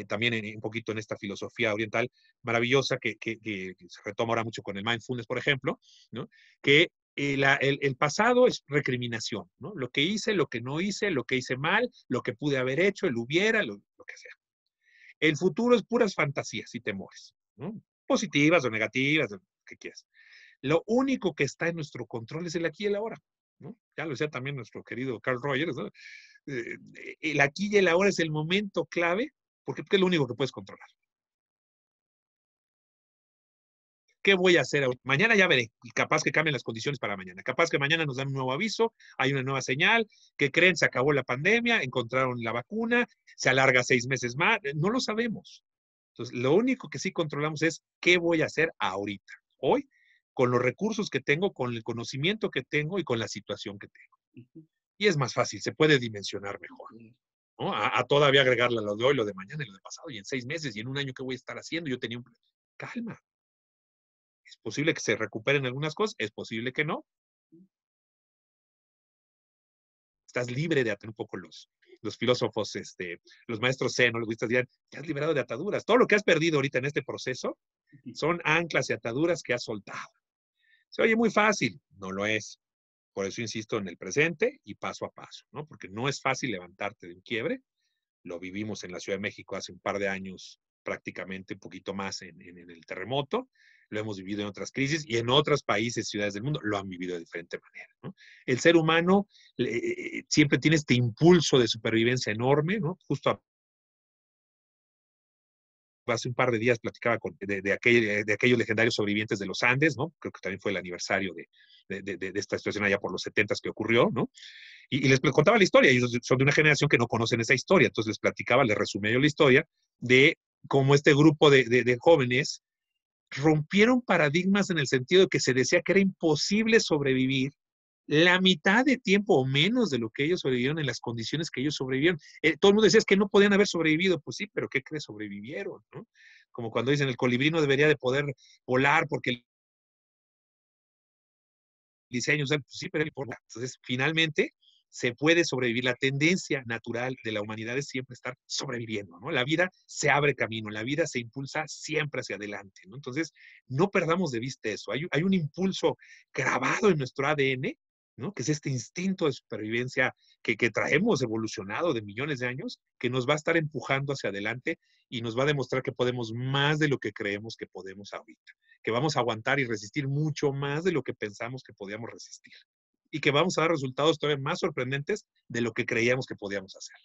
también un poquito en esta filosofía oriental maravillosa que se retoma ahora mucho con el mindfulness, por ejemplo, ¿no? Que el pasado es recriminación, ¿no? Lo que hice, lo que no hice, lo que hice mal, lo que pude haber hecho, el hubiera, lo que sea. El futuro es puras fantasías y temores, ¿no? Positivas o negativas, lo que quieras. Lo único que está en nuestro control es el aquí y el ahora, ¿no? Ya lo decía también nuestro querido Carl Rogers, ¿no? El aquí y el ahora es el momento clave, porque es lo único que puedes controlar. ¿Qué voy a hacer hoy? Mañana ya veré, y capaz que cambien las condiciones para mañana. Capaz que mañana nos dan un nuevo aviso, hay una nueva señal, que creen se acabó la pandemia, encontraron la vacuna, se alarga 6 meses más, no lo sabemos. Entonces, lo único que sí controlamos es qué voy a hacer ahorita, hoy, con los recursos que tengo, con el conocimiento que tengo y con la situación que tengo. Y es más fácil, se puede dimensionar mejor, ¿no? A todavía agregarle lo de hoy, lo de mañana y lo de pasado, y en 6 meses y en un año, ¿qué voy a estar haciendo? Yo tenía un plan. Calma. Es posible que se recuperen algunas cosas, es posible que no. Estás libre de atar un poco los filósofos, los maestros zen, los budistas dirán, te has liberado de ataduras. Todo lo que has perdido ahorita en este proceso son anclas y ataduras que has soltado. Se oye muy fácil, no lo es. Por eso insisto en el presente y paso a paso, ¿no? Porque no es fácil levantarte de un quiebre, lo vivimos en la Ciudad de México hace un par de años, prácticamente un poquito más en el terremoto, lo hemos vivido en otras crisis y en otros países, ciudades del mundo, lo han vivido de diferente manera, ¿no? El ser humano siempre tiene este impulso de supervivencia enorme, ¿no? Justo hace un par de días platicaba de aquellos legendarios sobrevivientes de los Andes, ¿no? Creo que también fue el aniversario de esta situación allá por los 70 que ocurrió, ¿no? Y les contaba la historia. Ellos son de una generación que no conocen esa historia. Entonces les platicaba, les resumía yo la historia de cómo este grupo de jóvenes rompieron paradigmas en el sentido de que se decía que era imposible sobrevivir la mitad de tiempo o menos de lo que ellos sobrevivieron en las condiciones que ellos sobrevivieron. Todo el mundo decía es que no podían haber sobrevivido. Pues sí, pero ¿qué crees? Sobrevivieron, ¿no? Como cuando dicen el colibrí no debería de poder volar porque el diseño, o sea, pues sí, pero entonces finalmente se puede sobrevivir. La tendencia natural de la humanidad es siempre estar sobreviviendo, ¿no? La vida se abre camino, la vida se impulsa siempre hacia adelante, ¿no? Entonces, no perdamos de vista eso. Hay un impulso grabado en nuestro ADN, ¿no? Que es este instinto de supervivencia que traemos evolucionado de millones de años, que nos va a estar empujando hacia adelante y nos va a demostrar que podemos más de lo que creemos que podemos ahorita, que vamos a aguantar y resistir mucho más de lo que pensamos que podíamos resistir y que vamos a dar resultados todavía más sorprendentes de lo que creíamos que podíamos hacer.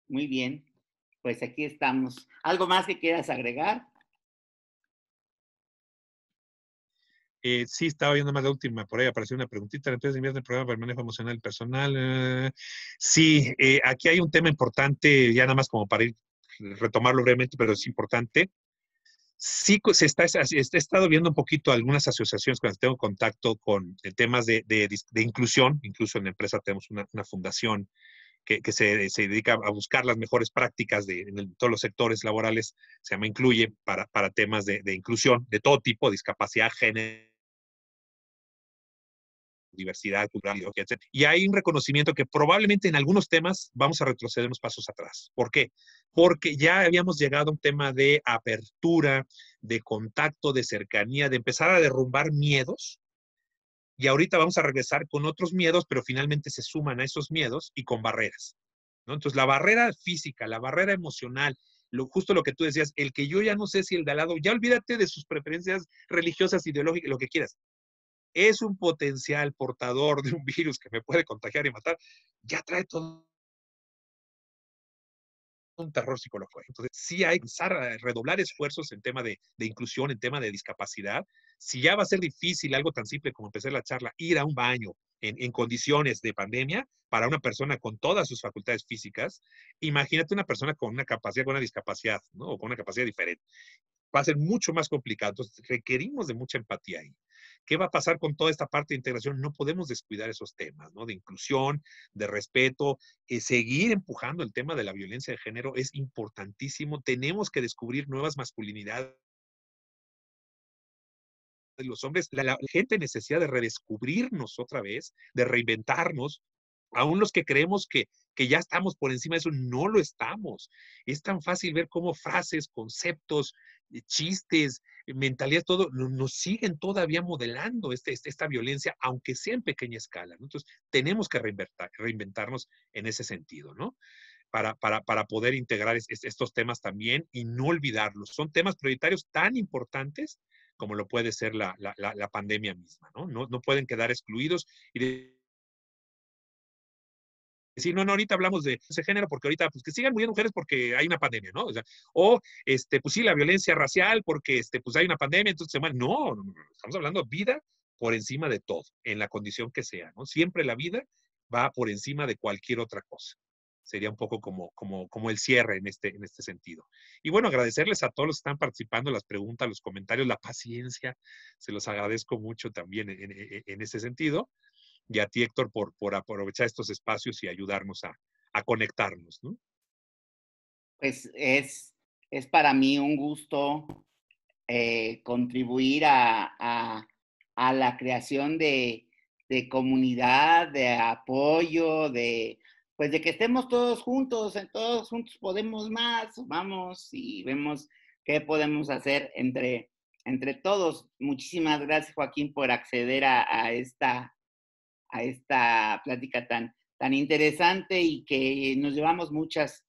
Muy bien, pues aquí estamos. ¿Algo más que quieras agregar? Sí, estaba viendo más la última, por ahí apareció una preguntita, entonces invierte el programa para el manejo emocional del personal. Sí, aquí hay un tema importante, ya nada más como para ir retomarlo brevemente, pero es importante. Sí, he estado viendo un poquito algunas asociaciones cuando tengo contacto con temas de inclusión, incluso en la empresa tenemos una fundación que se dedica a buscar las mejores prácticas en todos los sectores laborales, se llama Incluye, para temas de inclusión de todo tipo, discapacidad, género, diversidad cultural, etc. Y hay un reconocimiento que probablemente en algunos temas vamos a retroceder unos pasos atrás. ¿Por qué? Porque ya habíamos llegado a un tema de apertura, de contacto, de cercanía, de empezar a derrumbar miedos. Y ahorita vamos a regresar con otros miedos, pero finalmente se suman a esos miedos y con barreras, ¿no? Entonces, la barrera física, la barrera emocional, justo lo que tú decías, el que yo ya no sé si el de al lado, ya olvídate de sus preferencias religiosas, ideológicas, lo que quieras, es un potencial portador de un virus que me puede contagiar y matar, ya trae todo un terror psicológico. Entonces, sí hay que empezar a redoblar esfuerzos en tema de inclusión, en tema de discapacidad. Si ya va a ser difícil algo tan simple como empezar la charla, ir a un baño en condiciones de pandemia para una persona con todas sus facultades físicas, imagínate una persona con una capacidad, con una discapacidad, ¿no? O con una capacidad diferente. Va a ser mucho más complicado. Entonces, requerimos de mucha empatía ahí. ¿Qué va a pasar con toda esta parte de integración? No podemos descuidar esos temas, ¿no? De inclusión, de respeto, seguir empujando el tema de la violencia de género es importantísimo. Tenemos que descubrir nuevas masculinidades de los hombres. La gente necesidad de redescubrirnos otra vez, de reinventarnos. Aún los que creemos que ya estamos por encima de eso, no lo estamos. Es tan fácil ver cómo frases, conceptos, chistes, mentalidades, todo, nos siguen todavía modelando esta violencia, aunque sea en pequeña escala, ¿no? Entonces, tenemos que reinventarnos en ese sentido, ¿no? Para poder integrar estos temas también y no olvidarlos. Son temas prioritarios tan importantes como lo puede ser la pandemia misma, ¿no? No pueden quedar excluidos y decir, no, ahorita hablamos de ese género porque ahorita, pues que sigan muriendo mujeres porque hay una pandemia, ¿no? O sea, pues sí, la violencia racial porque, pues hay una pandemia, entonces, no, estamos hablando de vida por encima de todo, en la condición que sea, ¿no? Siempre la vida va por encima de cualquier otra cosa. Sería un poco como el cierre en este sentido. Y bueno, agradecerles a todos los que están participando, las preguntas, los comentarios, la paciencia, se los agradezco mucho también en ese sentido. Y a ti, Héctor, por aprovechar estos espacios y ayudarnos a conectarnos, ¿no? Pues es para mí un gusto contribuir a la creación de comunidad, de apoyo, pues de que estemos todos juntos, en todos juntos podemos más, vamos y vemos qué podemos hacer entre todos. Muchísimas gracias, Joaquín, por acceder a esta plática tan interesante y que nos llevamos muchas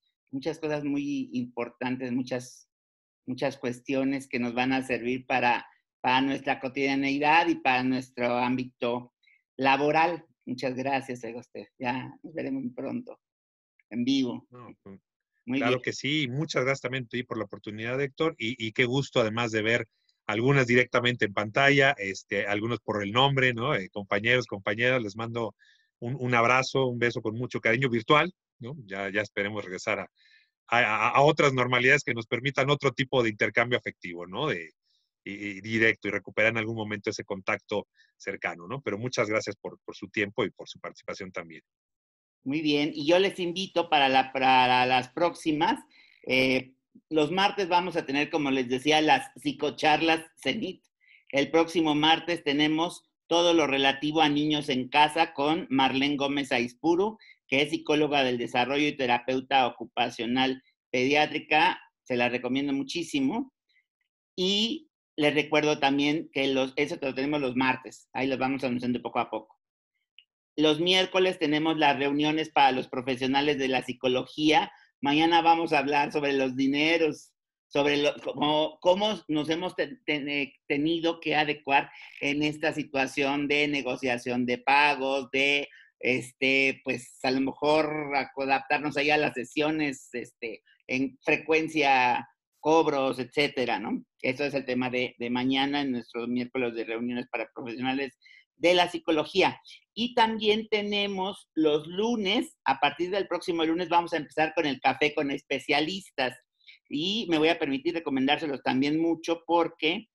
cosas muy importantes, muchas cuestiones que nos van a servir para nuestra cotidianeidad y para nuestro ámbito laboral. Muchas gracias, oiga usted. Ya nos veremos pronto, en vivo. No, pues, Muy claro bien. que sí, muchas gracias también a ti por la oportunidad, Héctor, y qué gusto además de ver algunas directamente en pantalla, algunos por el nombre, ¿no? Compañeros, compañeras, les mando un abrazo, un beso con mucho cariño virtual, ¿no? Ya esperemos regresar a otras normalidades que nos permitan otro tipo de intercambio afectivo, ¿no? Y directo y recuperar en algún momento ese contacto cercano, ¿no? Pero muchas gracias por su tiempo y por su participación también. Muy bien, y yo les invito para las próximas. Los martes vamos a tener, como les decía, las psicocharlas CENIT. El próximo martes tenemos todo lo relativo a niños en casa con Marlene Gómez Aispuru, que es psicóloga del desarrollo y terapeuta ocupacional pediátrica. Se la recomiendo muchísimo. Y les recuerdo también que eso lo tenemos los martes. Ahí los vamos anunciando poco a poco. Los miércoles tenemos las reuniones para los profesionales de la psicología. Mañana vamos a hablar sobre los dineros, sobre cómo nos hemos tenido que adecuar en esta situación de negociación de pagos, de, pues a lo mejor adaptarnos ahí a las sesiones, en frecuencia, cobros, etcétera, ¿no? Eso es el tema de mañana en nuestros miércoles de reuniones para profesionales de la psicología. Y también tenemos los lunes, a partir del próximo lunes vamos a empezar con el café con especialistas. Y me voy a permitir recomendárselos también mucho porque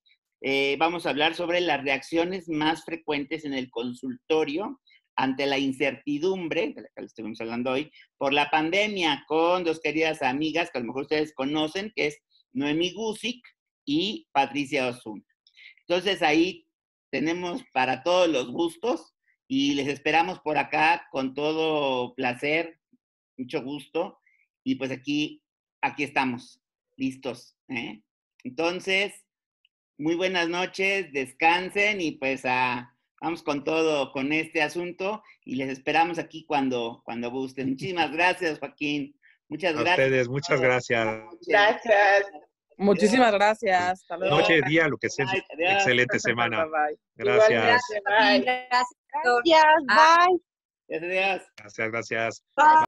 vamos a hablar sobre las reacciones más frecuentes en el consultorio ante la incertidumbre, de la que estuvimos hablando hoy, por la pandemia, con dos queridas amigas que a lo mejor ustedes conocen, que es Noemí Gusick y Patricia Osuna. Entonces ahí tenemos para todos los gustos y les esperamos por acá con todo placer, mucho gusto. Y pues aquí estamos, listos. Entonces, muy buenas noches, descansen y pues vamos con todo con este asunto y les esperamos aquí cuando gusten. Muchísimas gracias, Joaquín. Muchas A gracias. ustedes, muchas gracias. Gracias. Muchísimas gracias. Hasta luego. Noche, día, lo que sea. Adiós. Excelente semana. Bye, bye. Gracias. Igualmente, bye. Gracias. Gracias, bye. Adiós. Gracias, gracias. Bye.